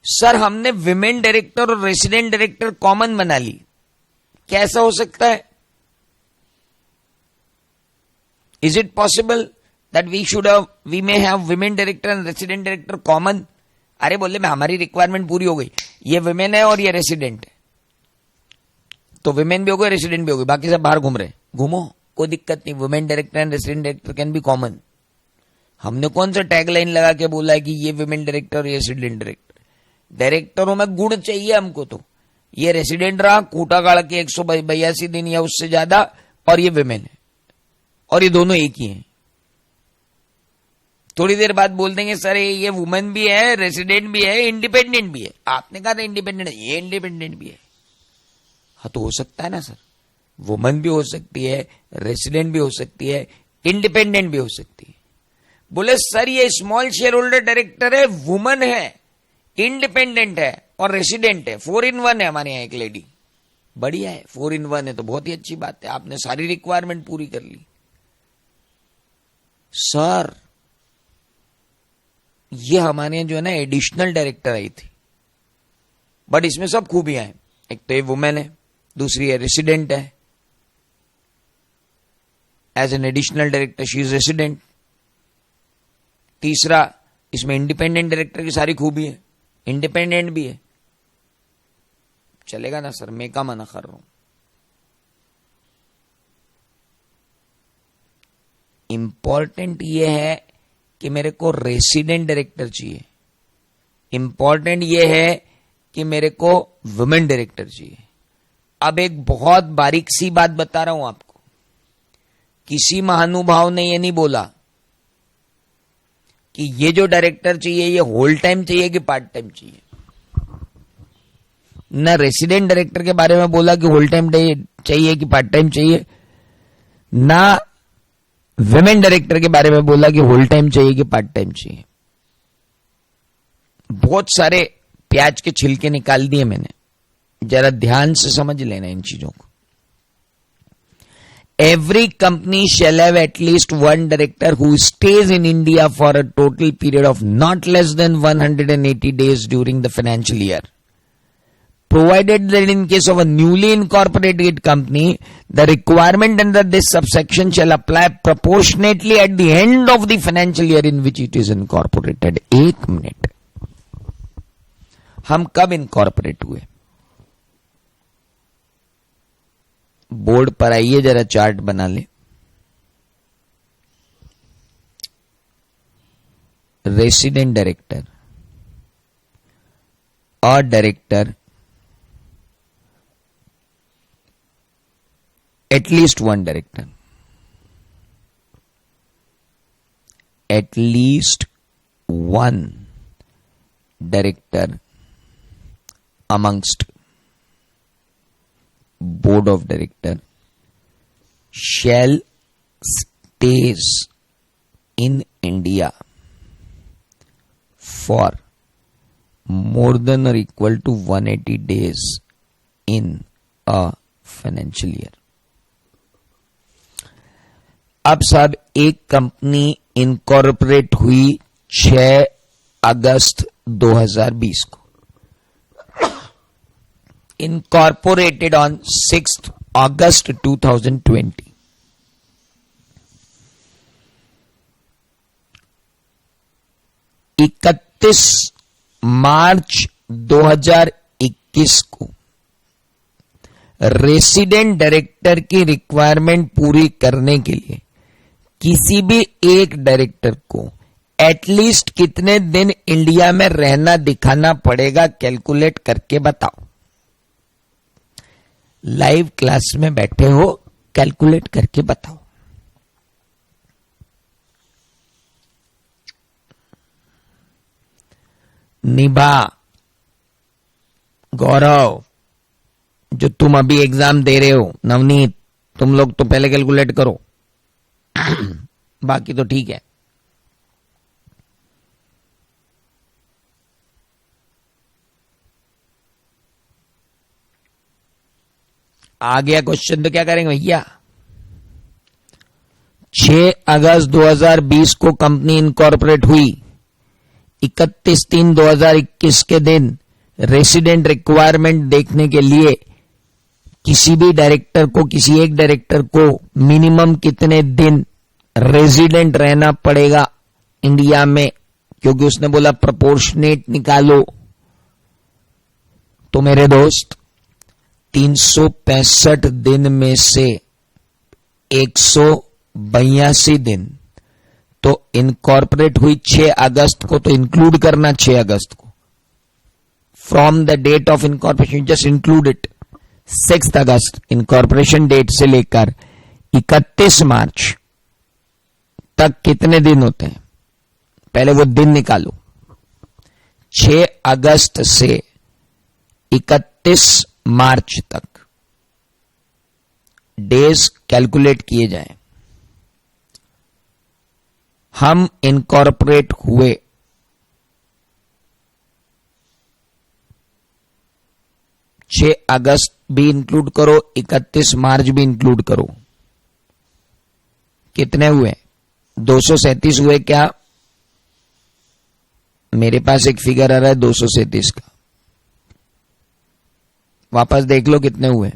सर, हमने विमेन डायरेक्टर और रेसिडेंट डायरेक्टर कॉमन बना ली, कैसा हो सकता है? Is it possible that we may have women director and resident director common? अरे बोले मैं, हमारी रिक्वायरमेंट पूरी हो गई, ये विमेन है और ये रेसिडेंट है, तो विमेन भी हो गए रेसिडेंट भी हो गए, बाकी सब बाहर घूम रहे, घूमो, कोई दिक्कत नहीं. Women director and resident director can be common. हमने कौन सा टैग लाइन लगा के बोला है कि ये विमेन डायरेक्टर और ये रेसिडेंट डायरेक्टर? डायरेक्टरों में गुण चाहिए हमको, तो ये रेसिडेंट रहा कोटा काल के 182 दिन या उससे ज्यादा, और ये विमेन है, और ये दोनों एक ही हैं. थोड़ी देर बाद बोल देंगे सर ये वुमेन भी है, रेसिडेंट भी है, इंडिपेंडेंट भी है. आपने कहा था इंडिपेंडेंट है, ये इंडिपेंडेंट भी है. हाँ, तो हो सकता है ना सर, वुमेन भी हो सकती है, रेसिडेंट भी हो सकती है, इंडिपेंडेंट भी हो सकती है. बोले सर ये स्मॉल शेयर होल्डर डायरेक्टर है, वुमन है, इंडिपेंडेंट है और रेसिडेंट है, 4 in 1 है हमारे यहां एक लेडी. बढ़िया है, 4 in 1 है तो बहुत ही अच्छी बात है, आपने सारी रिक्वायरमेंट पूरी कर ली. सर ये हमारे यहां जो है ना एडिशनल डायरेक्टर आई थी, बट इसमें सब खूबियां हैं. एक तो ये वुमेन है, दूसरी है रेसिडेंट है, as an additional director she is resident. तीसरा, इसमें इंडिपेंडेंट डायरेक्टर की सारी खूबी है, इंडिपेंडेंट भी है. चलेगा ना सर? मैं का मना कर रहा हूं. इंपॉर्टेंट ये है कि मेरे को रेसिडेंट डायरेक्टर चाहिए, इंपॉर्टेंट ये है कि मेरे को वुमेन डायरेक्टर चाहिए। अब एक बहुत बारीक सी बात बता रहा हूं आपको, किसी महानुभाव ने ये नहीं बोला कि ये जो डायरेक्टर चाहिए ये होल टाइम चाहिए कि पार्ट टाइम चाहिए। ना रेसिडेंट डायरेक्टर के बारे में बोला कि होल टाइम चाहिए कि पार्ट टाइम चाहिए, ना विमेन डायरेक्टर के बारे में बोला कि होल टाइम चाहिए कि पार्ट टाइम चाहिए। बहुत सारे प्याज के छिलके निकाल दिए मैंने, जरा ध्यान से समझ लेना इन चीजों को। Every company shall have at least one director who stays in India for a total period of not less than 180 days during the financial year. Provided that in case of a newly incorporated company, the requirement under this subsection shall apply proportionately at the end of the financial year in which it is incorporated. एक minute, हम कब incorporate हुए? Board पर आइए, जरा chart बना ले। Resident director और director at least one director, at least one director amongst board of director shall stays in India for more than or equal to 180 days in a financial year. अब साहब एक कंपनी इनकॉर्पोरेट हुई 6 अगस्त 2020 को, incorporated on 6th August 2020. इकतीस मार्च 2021 को resident director की requirement पूरी करने के लिए किसी भी एक डायरेक्टर को एटलीस्ट कितने दिन इंडिया में रहना दिखाना पड़ेगा, कैलकुलेट करके बताओ। लाइव क्लास में बैठे हो, कैलकुलेट करके बताओ। निभा, गौरव, जो तुम अभी एग्जाम दे रहे हो, नवनीत, तुम लोग तो पहले कैलकुलेट करो बाकी तो ठीक है। आ गया क्वेश्चन तो क्या करेंगे भैया? 6 अगस्त 2020 को कंपनी इनकॉर्पोरेट हुई, 31/3/2021 के दिन रेसिडेंट रिक्वायरमेंट देखने के लिए किसी भी डायरेक्टर को, किसी एक डायरेक्टर को मिनिमम कितने दिन रेसिडेंट रहना पड़ेगा इंडिया में, क्योंकि उसने बोला प्रोपोर्शनेट निकालो। तो मेरे दोस्त 365 दिन में से 182 दिन तो इनकॉर्पोरेट हुई 6 अगस्त को, तो इंक्लूड करना 6 अगस्त को। From the date of incorporation just include it. 6 अगस्त इनकॉर्पोरेशन डेट से लेकर 31 मार्च तक कितने दिन होते हैं, पहले वो दिन निकालो। 6 अगस्त से 31 मार्च तक डेज कैलकुलेट किए जाएं। हम इनकॉर्पोरेट हुए 6 अगस्त भी इंक्लूड करो, 31 मार्च भी इंक्लूड करो, कितने हुए? 237 हुए क्या? मेरे पास एक फिगर आ रहा है 237 का, वापस देख लो कितने हुए।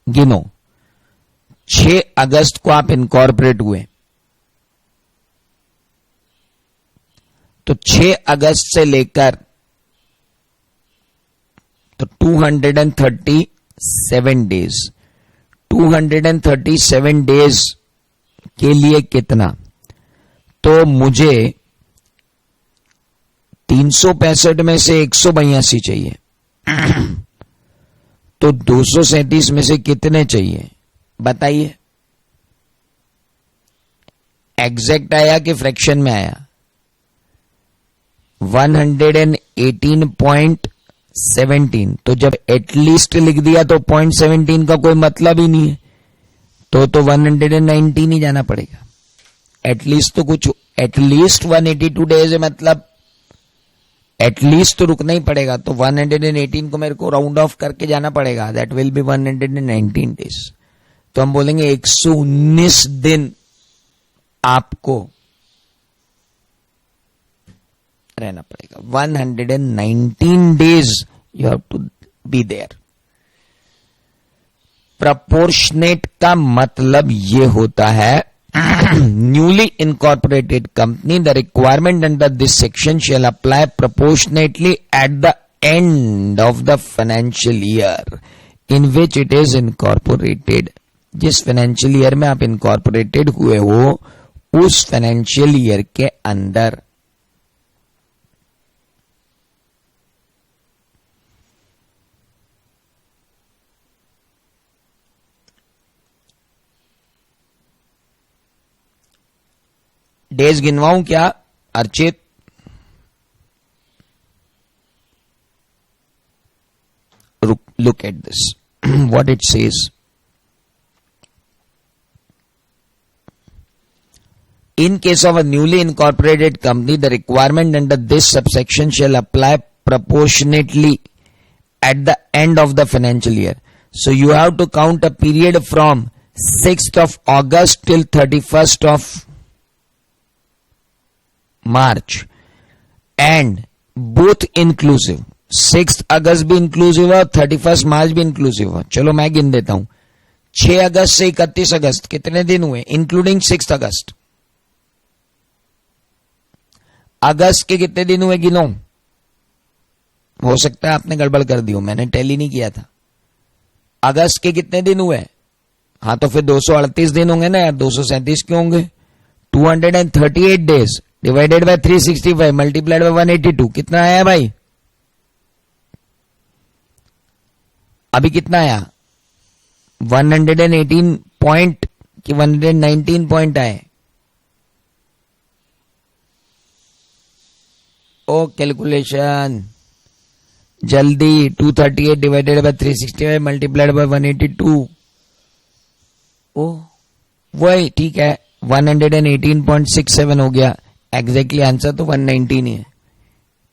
गिनो, 6 अगस्त को आप इनकॉर्पोरेट हुए, तो 6 अगस्त से लेकर तो 237 डेज 237 डेज के लिए कितना? तो मुझे 365 में से 182 चाहिए, तो 237 में से कितने चाहिए बताइए? एग्जैक्ट आया कि फ्रैक्शन में आया? 118.17। तो जब एटलीस्ट लिख दिया तो 0.17 का कोई मतलब ही नहीं है, तो 119 ही जाना पड़ेगा। एटलीस्ट तो कुछ, एटलीस्ट 182 डेज है, मतलब एटलीस्ट तो रुकना ही पड़ेगा। तो 118 को मेरे को राउंड ऑफ करके जाना पड़ेगा, दैट विल बी 119 डेज। तो हम बोलेंगे 119 दिन आपको रहना पड़ेगा। 119 days you have to be there. Proportionate का मतलब ये होता है newly incorporated company, the requirement under this section shall apply proportionately at the end of the financial year in which it is incorporated. जिस फाइनेंशियल ईयर में आप incorporated हुए हो, उस फाइनेंशियल ईयर के अंदर। डेज गिनवाऊं क्या Archit? Look at this. What it says. In case of a newly incorporated company, the requirement under this subsection shall apply proportionately at the end of the financial year. So you have to count a period from 6th of August till 31st of March, and both inclusive. 6th अगस्त भी inclusive है, 31st मार्च भी inclusive है। चलो मैं गिन देता हूं। 6 अगस्त से 31 अगस्त कितने दिन हुए, इंक्लूडिंग 6th अगस्त? अगस्त के कितने दिन हुए गिनो? हो सकता है आपने गड़बड़ कर दी हो, मैंने टैली नहीं किया था। अगस्त के कितने दिन हुए? हाँ, तो फिर 238 दिन होंगे ना यार, 237 क्यों होंगे? 238 days divided by 365 multiplied by 182, कितना आया भाई? अभी कितना आया? 118 पॉइंट कि 119 पॉइंट आए? ओ कैलकुलेशन जल्दी। 238 डिवाइडेड बाय 365 मल्टीप्लाइड बाय 182। ओ वही ठीक है, 118.67 हो गया। एग्जैक्टली आंसर तो 119 ही है।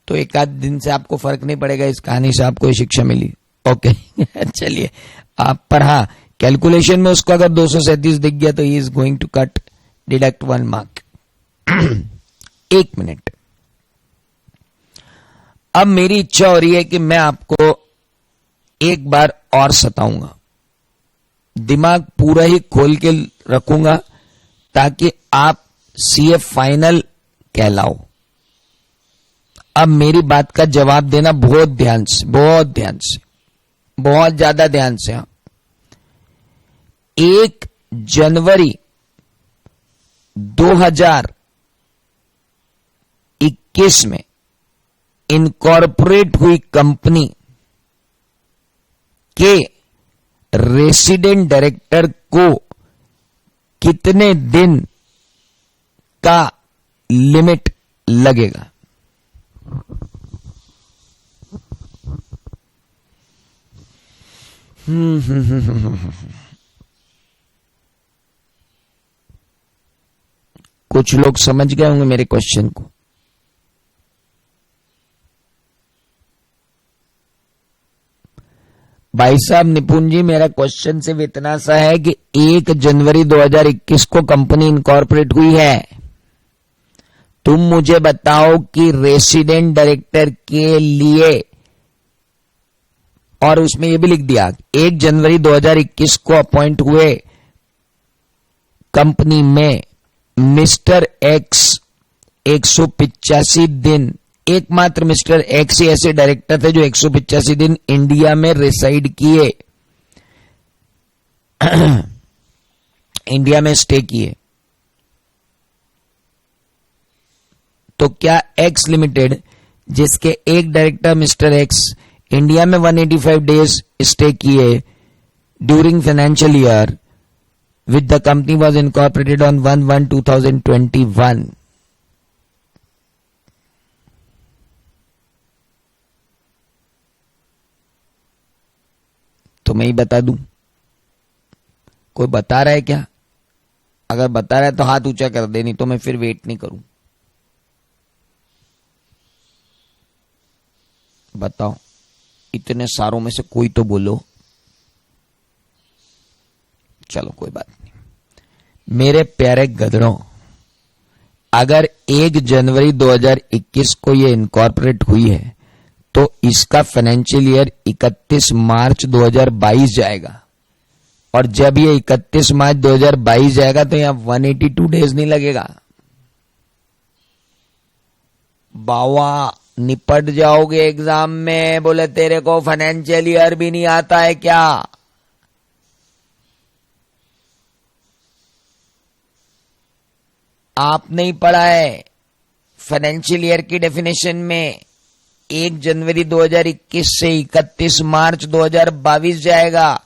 तो एक आध दिन से आपको फर्क नहीं पड़ेगा, इस कहानी से आपको शिक्षा मिली। ओके चलिए आप पर, हाँ कैलकुलेशन में उसको अगर 237 दिख गया तो he is going to cut deduct 1 mark. 1 minute. अब मेरी इच्छा हो रही है कि मैं आपको एक बार और सताऊंगा, दिमाग पूरा ही खोल के रखूंगा ताकि आप सीए फाइनल कहलाओ। अब मेरी बात का जवाब देना बहुत ध्यान से, बहुत ध्यान से, बहुत ज्यादा ध्यान से। 1 जनवरी 2021 में इनकॉर्पोरेट हुई कंपनी के रेसिडेंट डायरेक्टर को कितने दिन का लिमिट लगेगा? कुछ लोग समझ गए होंगे मेरे क्वेश्चन को। भाई साहब निपुण जी, मेरा क्वेश्चन सिर्फ इतना सा है कि 1 जनवरी 2021 को कंपनी इनकॉर्पोरेट हुई है। तुम मुझे बताओ कि रेसिडेंट डायरेक्टर के लिए, और उसमें यह भी लिख दिया 1 जनवरी 2021 को अपॉइंट हुए कंपनी में मिस्टर एक्स 185 दिन, एकमात्र मिस्टर एक्स ही ऐसे डायरेक्टर थे जो 185 दिन इंडिया में रिसाइड किए। इंडिया में स्टे किए, तो क्या एक्स लिमिटेड, जिसके एक डायरेक्टर मिस्टर एक्स इंडिया में 185 डेज स्टे किए during financial year with the company was incorporated on 1/1/2021. तो मैं ही बता दूं, कोई बता रहा है क्या? अगर बता रहा है तो हाथ ऊंचा कर दे, नहीं तो मैं फिर वेट नहीं करूं। बताओ, इतने सारों में से कोई तो बोलो। चलो कोई बात नहीं। मेरे प्यारे गधड़ों, अगर 1 जनवरी 2021 को ये इनकॉर्पोरेट हुई है तो इसका फाइनेंशियल ईयर 31 मार्च 2022 जाएगा, और जब ये 31 मार्च 2022 जाएगा तो यहां 182 डेज नहीं लगेगा। बावा निपट जाओगे एग्जाम में। बोले तेरे को फाइनेंशियल ईयर भी नहीं आता है क्या? आपने ही पढ़ा है फाइनेंशियल ईयर की डेफिनेशन में 1 जनवरी 2021 से 31 मार्च 2022 जाएगा,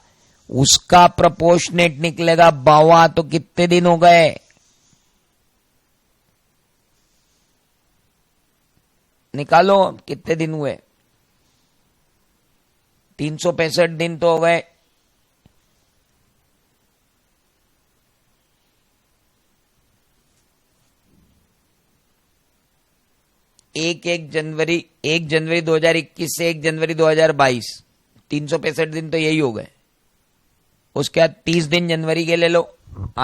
उसका प्रोपोर्शनेट निकलेगा बावा। तो कितने दिन हो गए? निकालो कितने दिन हुए। 365 दिन तो हो गए। एक जनवरी 2021 से 1 जनवरी 2022, 365 दिन तो यही हो गए। उसके बाद 30 दिन जनवरी के ले लो,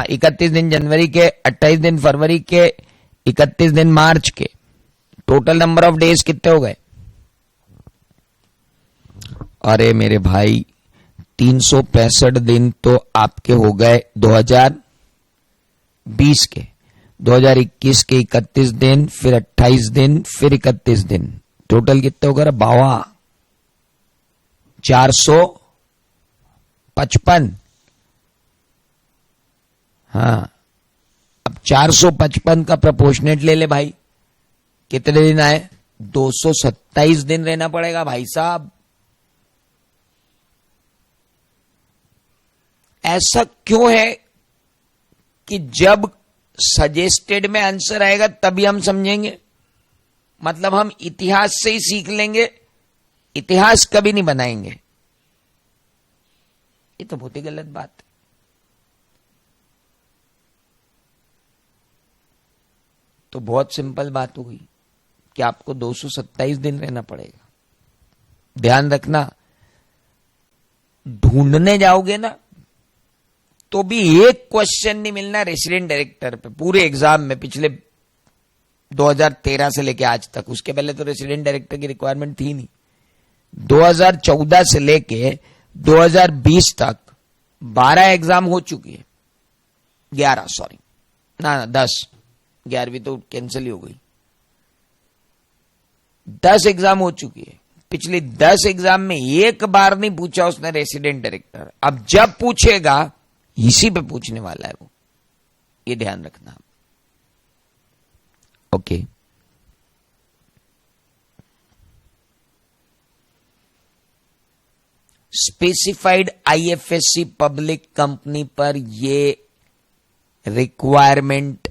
31 दिन जनवरी के, 28 दिन फरवरी के, 31 दिन मार्च के। टोटल नंबर ऑफ डेज कितने हो गए? अरे मेरे भाई, 365 दिन तो आपके हो गए 2020 के, 2021 के 31 दिन, फिर 28 दिन, फिर 31 दिन। टोटल कितने हो गए बावा? 455। हाँ, अब 455 का प्रोपोर्शनेट ले ले भाई। कितने दिन आए? 227 दिन रहना पड़ेगा भाई साहब। ऐसा क्यों है कि जब सजेस्टेड में आंसर आएगा तभी हम समझेंगे? मतलब हम इतिहास से ही सीख लेंगे, इतिहास कभी नहीं बनाएंगे। ये तो बहुत ही गलत बात है। तो बहुत सिंपल बात हो गई कि आपको 227 दिन रहना पड़ेगा। ध्यान रखना, ढूंढने जाओगे ना तो भी एक क्वेश्चन नहीं मिलना रेसिडेंट डायरेक्टर पे पूरे एग्जाम में, पिछले 2013 से लेके आज तक। उसके पहले तो रेसिडेंट डायरेक्टर की रिक्वायरमेंट थी नहीं। 2014 से लेके 2020 तक 12 एग्जाम हो चुकी है। 11 सॉरी, ना 10, 11वीं तो कैंसिल ही हो गई। 10 एग्जाम हो चुकी है। पिछली 10 एग्जाम में एक बार नहीं पूछा उसने रेसिडेंट डायरेक्टर। अब जब पूछेगा इसी पे पूछने वाला है वो, ये ध्यान रखना। Okay, specified IFSC public company पर ये रिक्वायरमेंट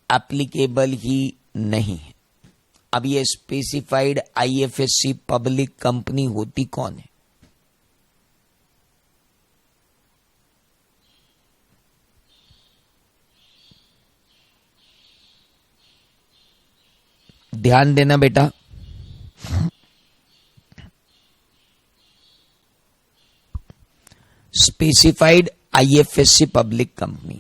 एप्लीकेबल ही नहीं है। अब ये स्पेसिफाइड आईएफएससी पब्लिक कंपनी होती कौन है? ध्यान देना बेटा। Specified IFSC public company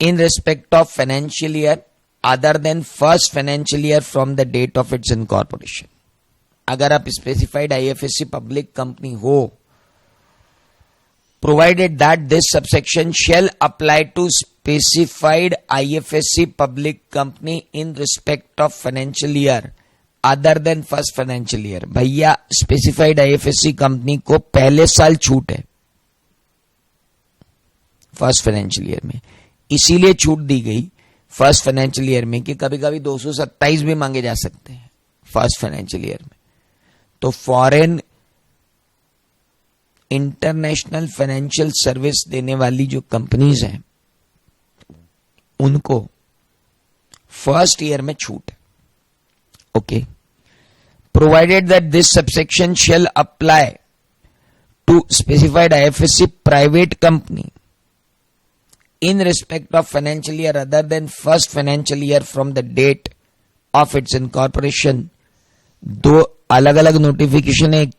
in respect of financial year other than first financial year from the date of its incorporation. अगर आप स्पेसिफाइड आईएफएससी पब्लिक कंपनी हो, provided that this subsection shall apply to specified IFSC public company in respect of financial year other than first financial year. भैया specified IFSC company को पहले साल छूट है first financial year में, इसीलिए छूट दी गई फर्स्ट फाइनेंशियल ईयर में कि कभी कभी 227 भी मांगे जा सकते हैं फर्स्ट फाइनेंशियल ईयर में। तो फॉरेन इंटरनेशनल फाइनेंशियल सर्विस देने वाली जो कंपनीज हैं उनको फर्स्ट ईयर में छूट है। Okay, provided that this subsection shall apply to specified IFSC private company in respect of financial year other than first financial year from the date of its incorporation। दो अलग अलग notification हैं,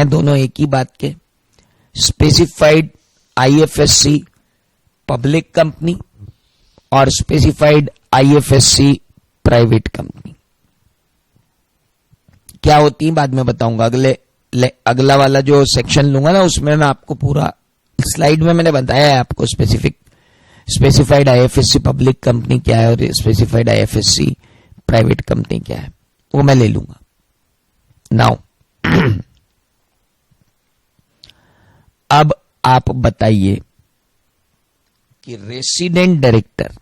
दोनों एक ही बात के। स्पेसिफाइड आईएफएससी पब्लिक कंपनी और specified IFSC private company क्या होती है बाद में बताऊंगा। अगला वाला जो सेक्शन लूंगा ना उसमें मैं आपको पूरा स्लाइड में मैंने बताया है आपको स्पेसिफाइड आईएफएससी पब्लिक कंपनी क्या है और स्पेसिफाइड आईएफएससी प्राइवेट कंपनी क्या है, वो मैं ले लूंगा। नाउ अब आप बताइए कि रेसिडेंट डायरेक्टर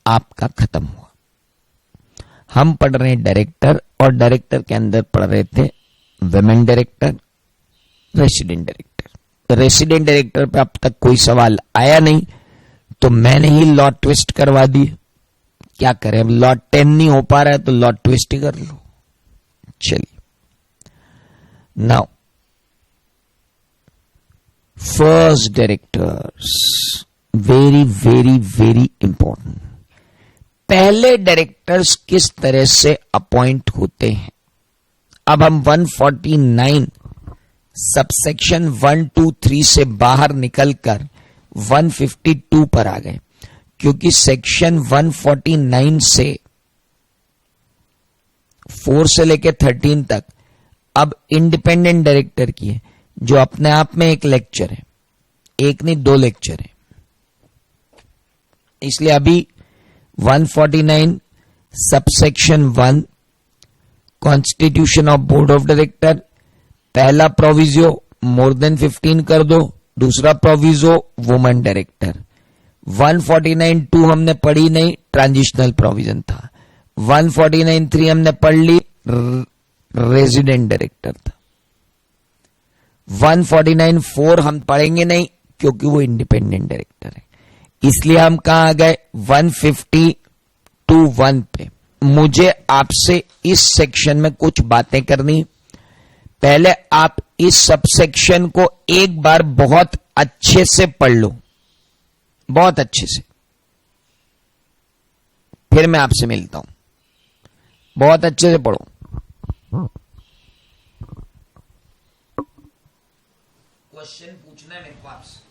आपका खत्म हुआ। हम पढ़ रहे हैं डायरेक्टर और डायरेक्टर के अंदर पढ़ रहे थे women director, resident director. Resident director पे अब तक कोई सवाल आया नहीं तो मैंने ही लॉ ट्विस्ट करवा दी। क्या करें, अब लॉ 10 नहीं हो पा रहा है तो लॉ ट्विस्ट ही कर लो। चलिए, now first directors, very very very important. पहले डायरेक्टर्स किस तरह से अपॉइंट होते हैं। अब हम 149 सबसेक्शन 1, 2, 3 से बाहर निकलकर 152 पर आ गए, क्योंकि सेक्शन 149 से 4 से लेकर 13 तक अब इंडिपेंडेंट डायरेक्टर की है, जो अपने आप में एक लेक्चर है, एक नहीं 2 लेक्चर है। इसलिए अभी 149 subsection 1 constitution of board of director, पहला प्रोविजो मोर देन 15 कर दो, दूसरा प्रोविजो वुमेन डायरेक्टर। 149(2) हमने पढ़ी नहीं, ट्रांजिशनल प्रोविजन था। 149(3) हमने पढ़ ली, रेजिडेंट डायरेक्टर था। 149(4) हम पढ़ेंगे नहीं क्योंकि वो इंडिपेंडेंट डायरेक्टर है। इसलिए हम कहां आ गए 150(1) पे। मुझे आपसे इस सेक्शन में कुछ बातें करनी। पहले आप इस सबसेक्शन को एक बार बहुत अच्छे से पढ़ लो, बहुत अच्छे से, फिर मैं आपसे मिलता हूं। बहुत अच्छे से पढ़ो। क्वेश्चन पूछना है मेरे को आपसे।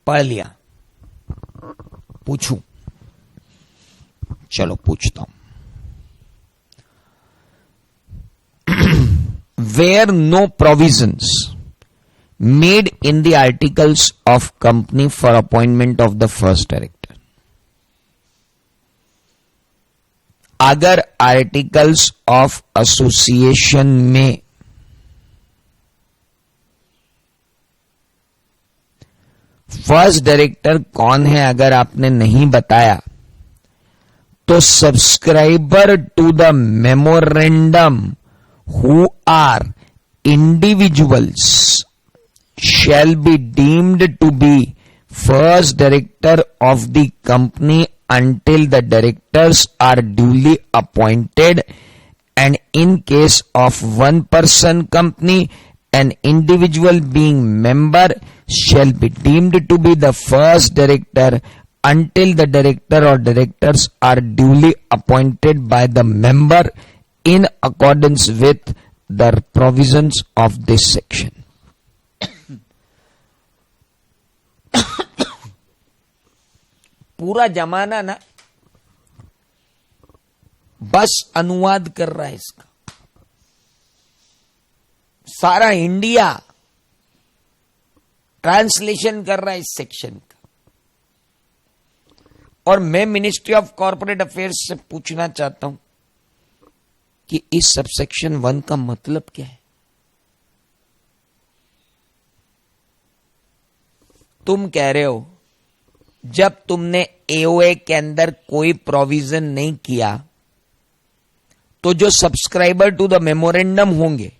पढ़ लिया? पूछूं? चलो पूछता हूं। where no provisions made in the articles of company for appointment of the first director. अगर आर्टिकल्स ऑफ एसोसिएशन में फर्स्ट डायरेक्टर कौन है अगर आपने नहीं बताया, तो subscriber to the memorandum who are individuals shall be deemed to be first director of the company until the directors are duly appointed, and in case of one person company, an individual being member shall be deemed to be the first director until the director or directors are duly appointed by the member in accordance with the provisions of this section. पूरा जमाना ना बस अनुवाद कर रहा है इसका, सारा इंडिया ट्रांसलेशन कर रहा है इस सेक्शन का। और मैं मिनिस्ट्री ऑफ कॉर्पोरेट अफेयर्स से पूछना चाहता हूं कि इस सबसेक्शन 1 का मतलब क्या है। तुम कह रहे हो जब तुमने एओए के अंदर कोई प्रोविजन नहीं किया तो जो सब्सक्राइबर टू द मेमोरेंडम होंगे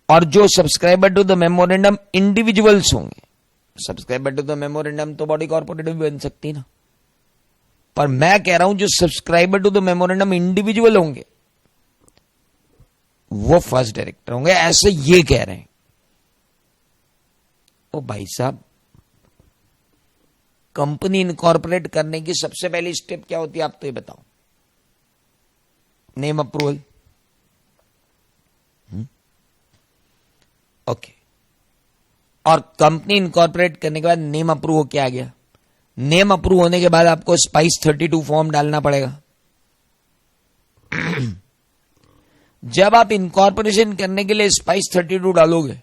और जो subscriber to the memorandum individuals होंगे, सब्सक्राइबर टू द मेमोरेंडम तो बॉडी कॉर्पोरेट भी बन सकती ना, पर मैं कह रहा हूं जो subscriber to the memorandum individual होंगे वो फर्स्ट डायरेक्टर होंगे, ऐसे ये कह रहे हैं। ओ भाई साहब, कंपनी इनकॉर्पोरेट करने की सबसे पहली स्टेप क्या होती है आप तो ये बताओ। Name approval. ओके, और कंपनी इनकॉर्पोरेट करने के बाद नेम अप्रूव होके आ गया। नेम अप्रूव होने के बाद आपको स्पाइस 32 फॉर्म डालना पड़ेगा। जब आप इनकॉर्पोरेशन करने के लिए स्पाइस 32 डालोगे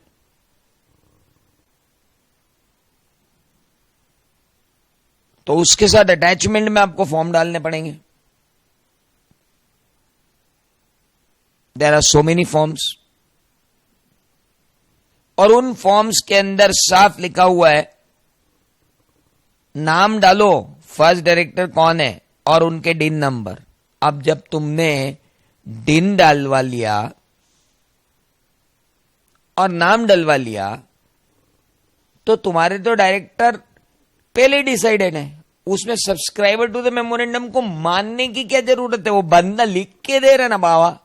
तो उसके साथ अटैचमेंट में आपको फॉर्म डालने पड़ेंगे। There are so many forms, और उन फॉर्म्स के अंदर साफ लिखा हुआ है, नाम डालो, फर्स्ट डायरेक्टर कौन है और उनके डिन नंबर। अब जब तुमने डिन डलवा लिया और नाम डलवा लिया तो तुम्हारे तो डायरेक्टर पहले डिसाइडेड है, उसमें सब्सक्राइबर टू द मेमोरेंडम को मानने की क्या जरूरत है, वो बंदा लिख के दे रहा ना बाबा।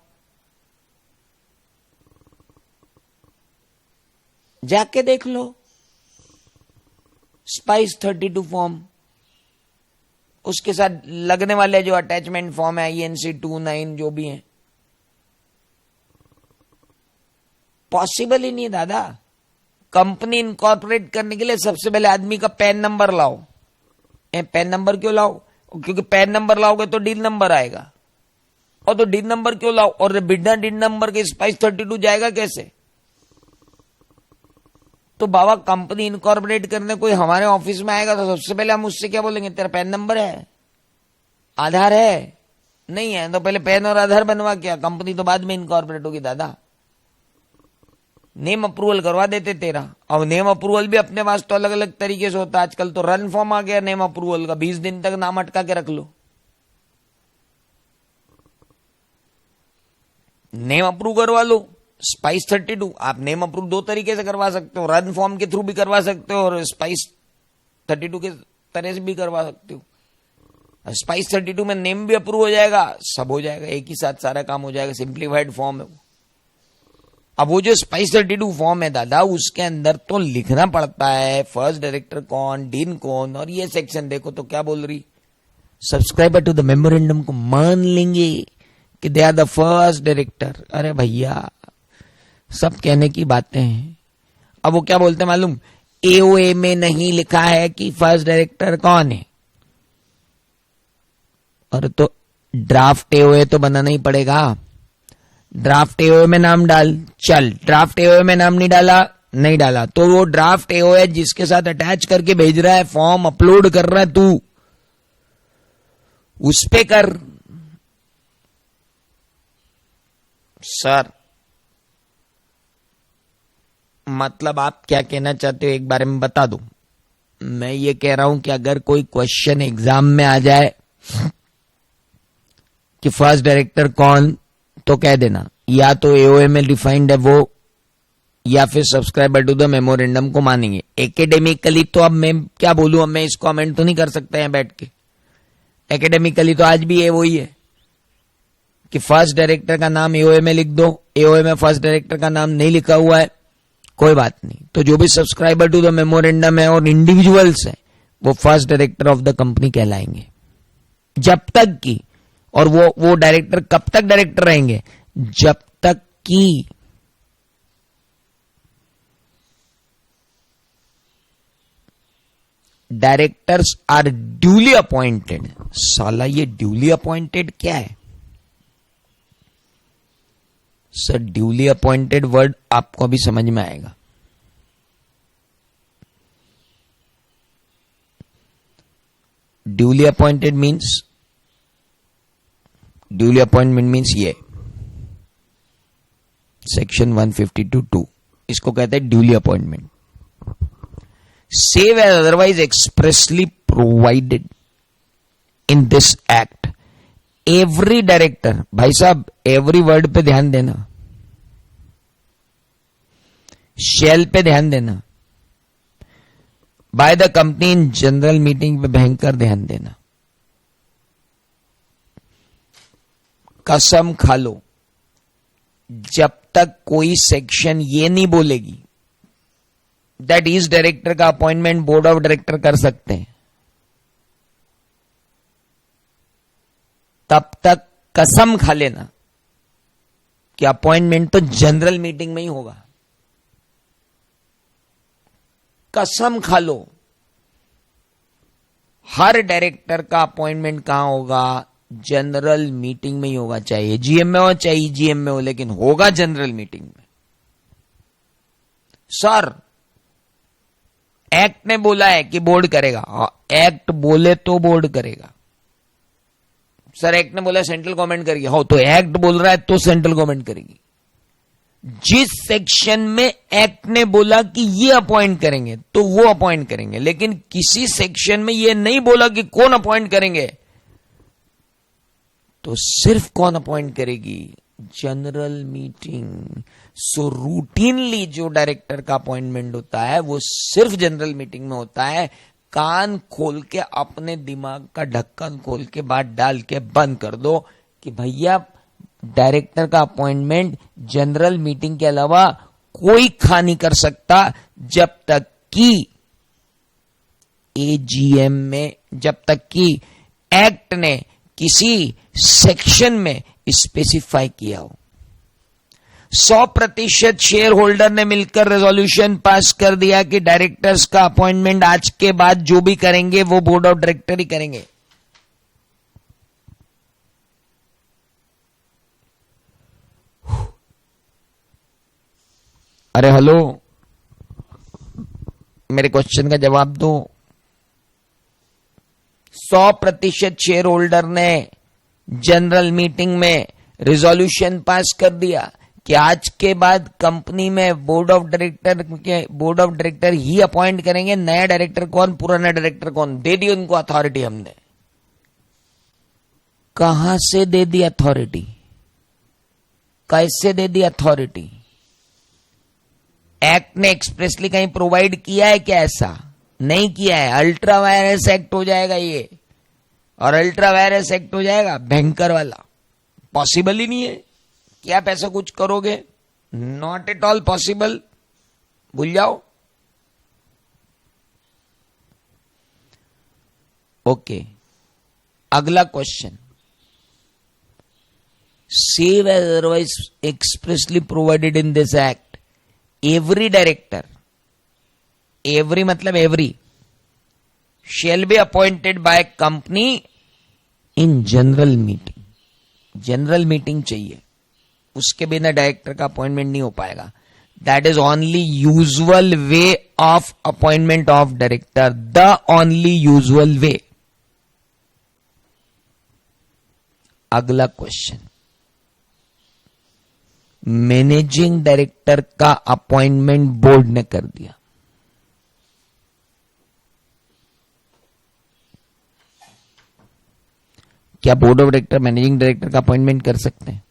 जाके देख लो स्पाइस 32 फॉर्म, उसके साथ लगने वाले जो अटैचमेंट फॉर्म है INC 29 जो भी है। पॉसिबल ही नहीं दादा। कंपनी इनकॉर्पोरेट करने के लिए सबसे पहले आदमी का पैन नंबर लाओ। पैन नंबर क्यों लाओ? क्योंकि पैन नंबर लाओगे तो डील नंबर आएगा, और तो डील नंबर क्यों लाओ, और बिना डील नंबर के स्पाइस 32 जाएगा कैसे? तो बाबा कंपनी इनकॉर्पोरेट करने कोई हमारे ऑफिस में आएगा तो सबसे पहले हम उससे क्या बोलेंगे, तेरा पैन नंबर है, आधार है? नहीं है तो पहले पैन और आधार बनवा, क्या कंपनी तो बाद में इनकॉर्पोरेट होगी दादा। नेम अप्रूवल करवा देते तेरा। अब नेम अप्रूवल भी अपने पास तो अलग अलग तरीके से होता है। आजकल तो रन फॉर्म आ गया नेम अप्रूवल का, 20 दिन तक नाम अटका के रख लो। नेम अप्रूव करवा लो स्पाइस 32। आप नेम अप्रूव 2 तरीके से करवा सकते हो, रन फॉर्म के थ्रू भी करवा सकते हो और स्पाइस 32 के तरह से भी करवा सकते हो। स्पाइस 32 में नेम भी अप्रूव हो जाएगा, सब हो जाएगा, एक ही साथ सारा काम हो जाएगा। सिंप्लीफाइड फॉर्म है वो। अब वो जो स्पाइस 32 फॉर्म है दादा, उसके अंदर तो लिखना पड़ता है फर्स्ट डायरेक्टर कौन, डीन कौन, और ये सेक्शन देखो तो क्या बोल रही, सब्सक्राइबर टू द मेमोरेंडम को मान लेंगे कि they are the first director. अरे भैया सब कहने की बातें हैं। अब वो क्या बोलते हैं मालूम, एओए में नहीं लिखा है कि फर्स्ट डायरेक्टर कौन है, और तो ड्राफ्ट एओए तो बनाना ही पड़ेगा। ड्राफ्ट एओए में नाम डाल, चल ड्राफ्ट एओए में नाम नहीं डाला, नहीं डाला, तो वो ड्राफ्ट एओए जिसके साथ अटैच करके भेज रहा है, फॉर्म अपलोड कर रहा है तू, उस पे कर। सर मतलब आप क्या कहना चाहते हो एक बारे में बता दो। मैं ये कह रहा हूं कि अगर कोई क्वेश्चन एग्जाम में आ जाए कि फर्स्ट डायरेक्टर कौन, तो कह देना या तो एओए में डिफाइंड है वो, या फिर सब्सक्राइबर टू द मेमोरेंडम को मानेंगे। एकेडेमिकली तो अब मैं क्या बोलूं, अब मैं इसको कमेंट तो नहीं कर सकता है बैठ के। एकेडेमिकली तो आज भी ये वही है कि फर्स्ट डायरेक्टर का नाम एओए में लिख दो, एओए में फर्स्ट डायरेक्टर का नाम नहीं लिखा हुआ है, कोई बात नहीं, तो जो भी सब्सक्राइबर टू द मेमोरेंडम है और इंडिविजुअल्स है वो first director of the company कहलाएंगे जब तक कि, और वो डायरेक्टर कब तक डायरेक्टर रहेंगे, जब तक कि डायरेक्टर्स आर ड्यूली अपॉइंटेड। साला ये ड्यूली अपॉइंटेड क्या है सर? ड्यूली अपॉइंटेड वर्ड आपको अभी समझ में आएगा। Duly appointed means, duly appointment means ये सेक्शन 152(2) इसको कहते हैं duly appointment. Save as otherwise expressly provided in this act every director, भाई साहब एवरी वर्ड पे ध्यान देना, शेल पे ध्यान देना, bye the company in general meeting पे भयंकर ध्यान देना। कसम खा लो जब तक कोई सेक्शन ये नहीं बोलेगी दैट इस डायरेक्टर का अपॉइंटमेंट बोर्ड ऑफ डायरेक्टर कर सकते हैं, तब तक कसम खा लेना कि अपॉइंटमेंट तो जनरल मीटिंग में ही होगा। कसम खा लो हर डायरेक्टर का अपॉइंटमेंट कहां होगा, जनरल मीटिंग में ही होगा, चाहे एजीएम में हो चाहे ईजीएम में हो, लेकिन होगा जनरल मीटिंग में। सर एक्ट ने बोला है कि बोर्ड करेगा, एक्ट बोले तो बोर्ड करेगा। सर एक्ट ने बोला सेंट्रल गवर्नमेंट करेगी, हो तो एक्ट बोल रहा है तो सेंट्रल गवर्नमेंट करेगी। जिस सेक्शन में एक्ट ने बोला कि ये अपॉइंट करेंगे तो वो अपॉइंट करेंगे, लेकिन किसी सेक्शन में ये नहीं बोला कि कौन अपॉइंट करेंगे तो सिर्फ कौन अपॉइंट करेगी, जनरल मीटिंग। सो रूटीनली जो डायरेक्टर का अपॉइंटमेंट होता है वो सिर्फ जनरल मीटिंग में होता है। कान खोल के अपने दिमाग का ढक्कन खोल के बात डाल के बंद कर दो कि भैया डायरेक्टर का अपॉइंटमेंट जनरल मीटिंग के अलावा कोई खा नहीं कर सकता, जब तक कि एजीएम में, जब तक कि एक्ट ने किसी सेक्शन में स्पेसिफाई किया हो। 100% शेयर होल्डर ने मिलकर रेजोल्यूशन पास कर दिया कि डायरेक्टर्स का अपॉइंटमेंट आज के बाद जो भी करेंगे वो बोर्ड ऑफ डायरेक्टर ही करेंगे। अरे हेलो, मेरे क्वेश्चन का जवाब दो। 100% शेयर होल्डर ने जनरल मीटिंग में रिजोल्यूशन पास कर दिया कि आज के बाद कंपनी में बोर्ड ऑफ डायरेक्टर ही अपॉइंट करेंगे। नया डायरेक्टर कौन, पुराना डायरेक्टर कौन, दे दी उनको अथॉरिटी हमने। कहां से दे दी अथॉरिटी, कैसे दे दी अथॉरिटी? एक्ट ने एक्सप्रेसली कहीं प्रोवाइड किया है क्या? ऐसा नहीं किया है। अल्ट्रा वायरस एक्ट हो जाएगा ये, और अल्ट्रा वायरस एक्ट हो जाएगा भयंकर वाला। पॉसिबल ही नहीं है कि आप ऐसा कुछ करोगे, नॉट एट ऑल पॉसिबल, भूल जाओ। ओके, अगला question, save as otherwise expressly provided in this act every director, every मतलब every, shall be appointed by company in general meeting। General meeting चाहिए, उसके बिना डायरेक्टर का अपॉइंटमेंट नहीं हो पाएगा. That is only usual way of appointment of director, the only usual way. अगला question, managing director का अपॉइंटमेंट बोर्ड ने कर दिया. क्या board of director managing director का अपॉइंटमेंट कर सकते हैं?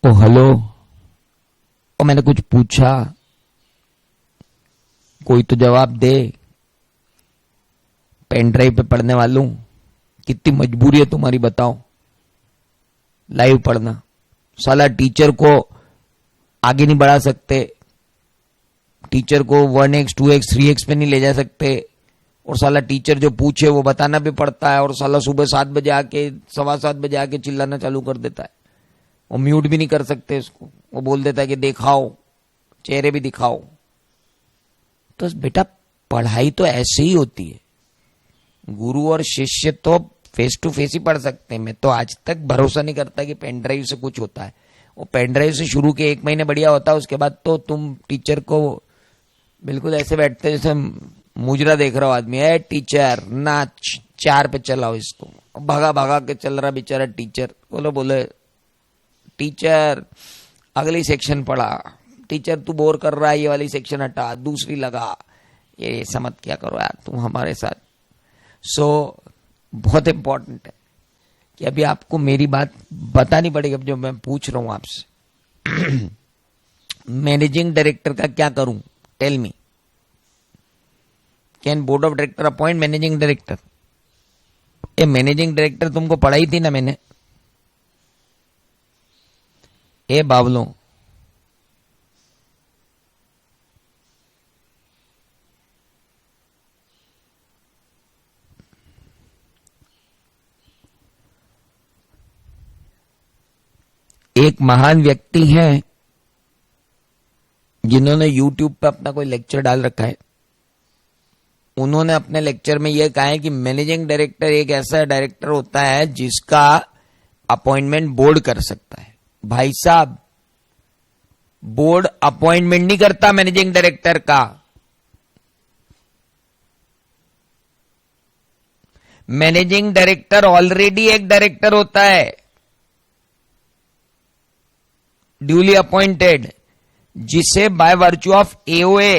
ओ हेलो, और मैंने कुछ पूछा, कोई तो जवाब दे. पेन ड्राइव पे पढ़ने वालों, कितनी मजबूरी है तुम्हारी बताओ लाइव पढ़ना. साला टीचर को आगे नहीं बढ़ा सकते, टीचर को 1x 2x 3x पे नहीं ले जा सकते, और साला टीचर जो पूछे वो बताना भी पड़ता है, और साला सुबह 7 बजे आके 7:15 बजे आके चिल्लाना चालू कर देता है. वो म्यूट भी नहीं कर सकते इसको, वो बोल देता है कि दिखाओ, चेहरे भी दिखाओ. तो बेटा पढ़ाई तो ऐसे ही होती है. गुरु और शिष्य तो फेस टू फेस ही पढ़ सकते हैं. मैं तो आज तक भरोसा नहीं करता कि पेन ड्राइव से कुछ होता है. वो पेन ड्राइव से शुरू के 1 महीने बढ़िया होता है, उसके बाद तो तुम टीचर को बिल्कुल ऐसे बैठते जैसे मुजरा देख रहा हो आदमी. है टीचर नाच 4 पे चलाओ इसको, भागा भागा के चल रहा बेचारा टीचर. बोले टीचर अगली सेक्शन पढ़ा, टीचर तू बोर कर रहा है, ये वाली सेक्शन हटा, दूसरी लगा. ये समझ क्या करो यार तुम हमारे साथ. बहुत इंपॉर्टेंट है कि अभी आपको मेरी बात बतानी पड़ेगी. अब जो मैं पूछ रहा हूं आपसे, मैनेजिंग डायरेक्टर का क्या करूं? Tell me, can board of director appoint managing director? ये मैनेजिंग डायरेक्टर तुमको पढ़ाई थी ना मैंने. ए बावलों, एक महान व्यक्ति हैं जिन्होंने YouTube पे अपना कोई लेक्चर डाल रखा है. उन्होंने अपने लेक्चर में यह कहा है कि मैनेजिंग डायरेक्टर एक ऐसा डायरेक्टर होता है जिसका अपॉइंटमेंट बोर्ड कर सकता है. भाई साहब, बोर्ड अपॉइंटमेंट नहीं करता मैनेजिंग डायरेक्टर का. मैनेजिंग डायरेक्टर ऑलरेडी एक डायरेक्टर होता है, ड्यूली अपॉइंटेड, जिसे बाय वर्च्यू ऑफ एओए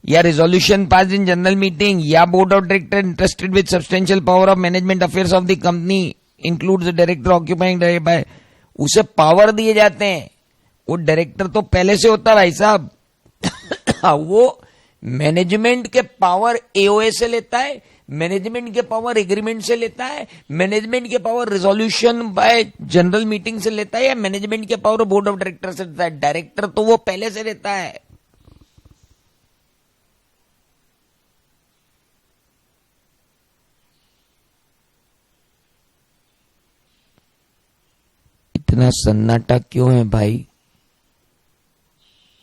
या resolution pass in general meeting या board of director interested with substantial power of management affairs of the company includes the director occupying by, उसे power दिए जाते हैं. वो डायरेक्टर तो पहले से होता है भाई साहब. वो मैनेजमेंट के पावर एओए से लेता है, मैनेजमेंट के पावर एग्रीमेंट से लेता है, मैनेजमेंट के power resolution bye general meeting से लेता है, या मैनेजमेंट के पावर बोर्ड ऑफ डायरेक्टर से लेता है. डायरेक्टर तो वो पहले से रहता है. इतना सन्नाटा क्यों है भाई?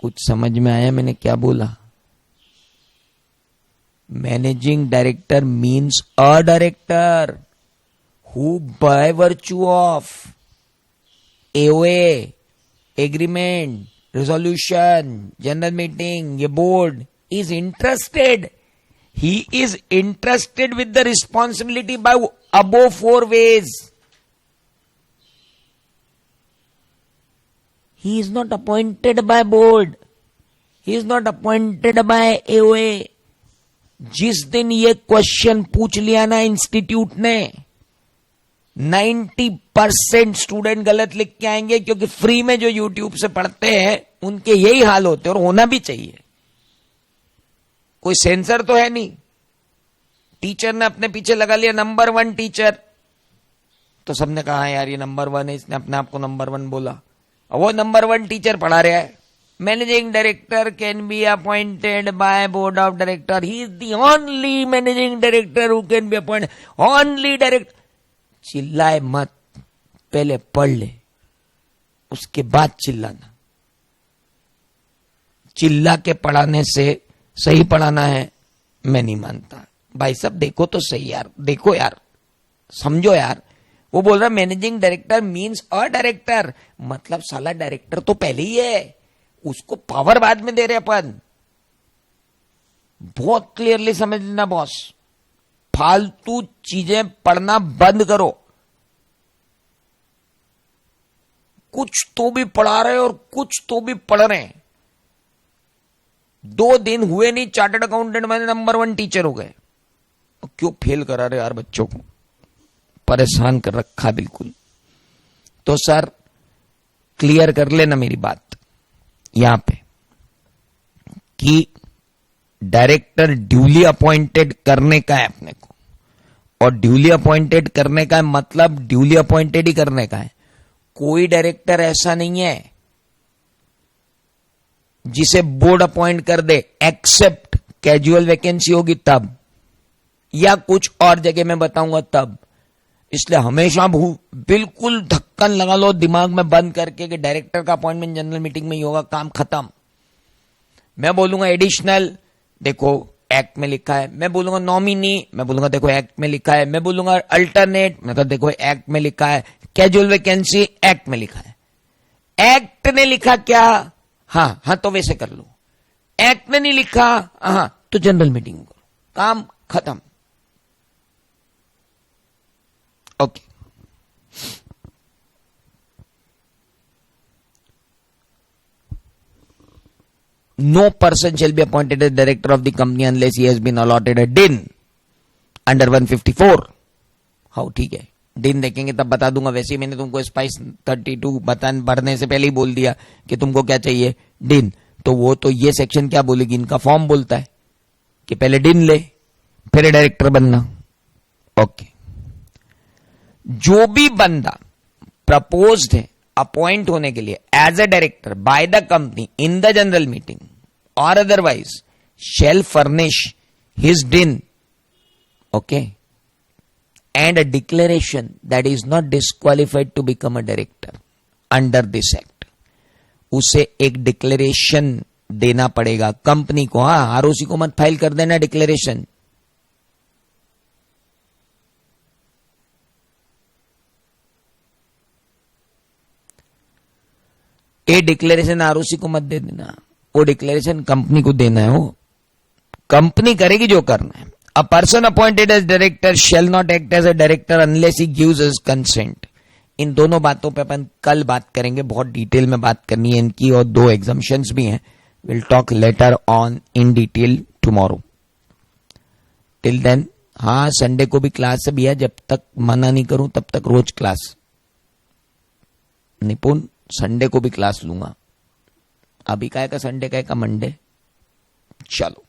कुछ समझ में आया मैंने क्या बोला? Managing director means a director who by virtue of AOA, agreement, resolution, general meeting, a board is interested. He is interested with the responsibility by above 4 ways. He is not appointed by board. He is not appointed by AOA. जिस दिन ये question पूछ लिया ना institute ने, 90% student गलत लिख के आएंगे, क्योंकि फ्री में जो यूट्यूब से पढ़ते हैं उनके यही हाल होते हैं, और होना भी चाहिए. कोई सेंसर तो है नहीं. टीचर ने अपने पीछे लगा लिया नंबर 1 टीचर, तो सबने कहा यार ये नंबर 1 है, इसने अपने आप को नंबर 1 बोला. और वो नंबर 1 टीचर पढ़ा रहा है, managing director can be appointed by board of director. He is the only managing director who can be appointed, only director. चिल्लाए मत, पहले पढ़ ले, उसके बाद चिल्लाना. चिल्ला के पढ़ाने से, सही पढ़ाना है मैं नहीं मानता। भाई साहब देखो तो सही यार, देखो यार, समझो यार। वो बोल रहा managing director means a director, मतलब साला डायरेक्टर तो पहले ही है, उसको पावर बाद में दे रहे अपन। बहुत क्लियरली समझ लेना बॉस, फालतू चीजें पढ़ना बंद करो। कुछ तो भी पढ़ा रहे और कुछ तो भी पढ़ रहे हैं। 2 दिन हुए नहीं चार्टर्ड अकाउंटेंट में नंबर 1 टीचर हो गए। क्यों फेल करा रहे यार बच्चों को, परेशान कर रखा बिल्कुल। तो सर क्लियर कर लेना मेरी बात यहां पे कि डायरेक्टर ड्यूली अपॉइंटेड करने का है अपने को, और ड्यूली अपॉइंटेड करने का है मतलब ड्यूली अपॉइंटेड ही करने का है। कोई डायरेक्टर ऐसा नहीं है जिसे बोर्ड अपॉइंट कर दे, एक्सेप्ट कैजुअल वैकेंसी होगी तब, या कुछ और जगह मैं बताऊंगा तब। इसलिए हमेशा बिल्कुल धक्कन लगा लो दिमाग में बंद करके कि डायरेक्टर का अपॉइंटमेंट जनरल मीटिंग में ही होगा, काम खत्म। मैं बोलूंगा एडिशनल, देखो एक्ट में लिखा है। मैं बोलूंगा नॉमिनी, मैं बोलूंगा देखो एक्ट में लिखा है। मैं बोलूंगा अल्टरनेट, मतलब देखो एक्ट में लिखा है। कैजुअल वैकेंसी एक्ट में लिखा है। एक्ट ने लिखा क्या, हाँ तो वैसे कर लो। एक्ट ने नहीं लिखा, हाँ तो जनरल मीटिंग करो, काम खत्म। Okay, no person shall be appointed as director of the company unless he has been allotted a DIN under 154। हाँ ठीक है, DIN देखेंगे तब बता दूंगा। वैसे ही मैंने तुमको स्पाइस 32 भरने से पहले ही बोल दिया कि तुमको क्या चाहिए, DIN। तो वो तो ये सेक्शन क्या बोलेगी, इनका फॉर्म बोलता है कि पहले DIN ले फिर डायरेक्टर बनना। ओके, जो भी बंदा प्रपोज्ड है अपॉइंट होने के लिए as a director by the company in the general meeting और otherwise shall furnish his DIN, okay, and a declaration that is not disqualified to become a director under this act। उसे एक declaration देना पड़ेगा company को। हाँ, ROC को मत file कर देना डिक्लेरेशन। ये डिक्लेरेशन आरओसी को मत दे देना, वो डिक्लेरेशन कंपनी को देना है। वो कंपनी करेगी जो करना है। A person appointed as director shall not act as a director unless he gives his consent. इन दोनों बातों पे अपन कल बात करेंगे, बहुत डिटेल में बात करनी है इनकी, और 2 एग्जाम्पशंस भी हैं। Will talk later on in detail tomorrow. Till then, हाँ संडे को भी क्लास भी है, जब तक मना नहीं करूं तब तक रोज क्लास। निपुण संडे को भी क्लास लूंगा। अभी का संडे का मंडे। चलो।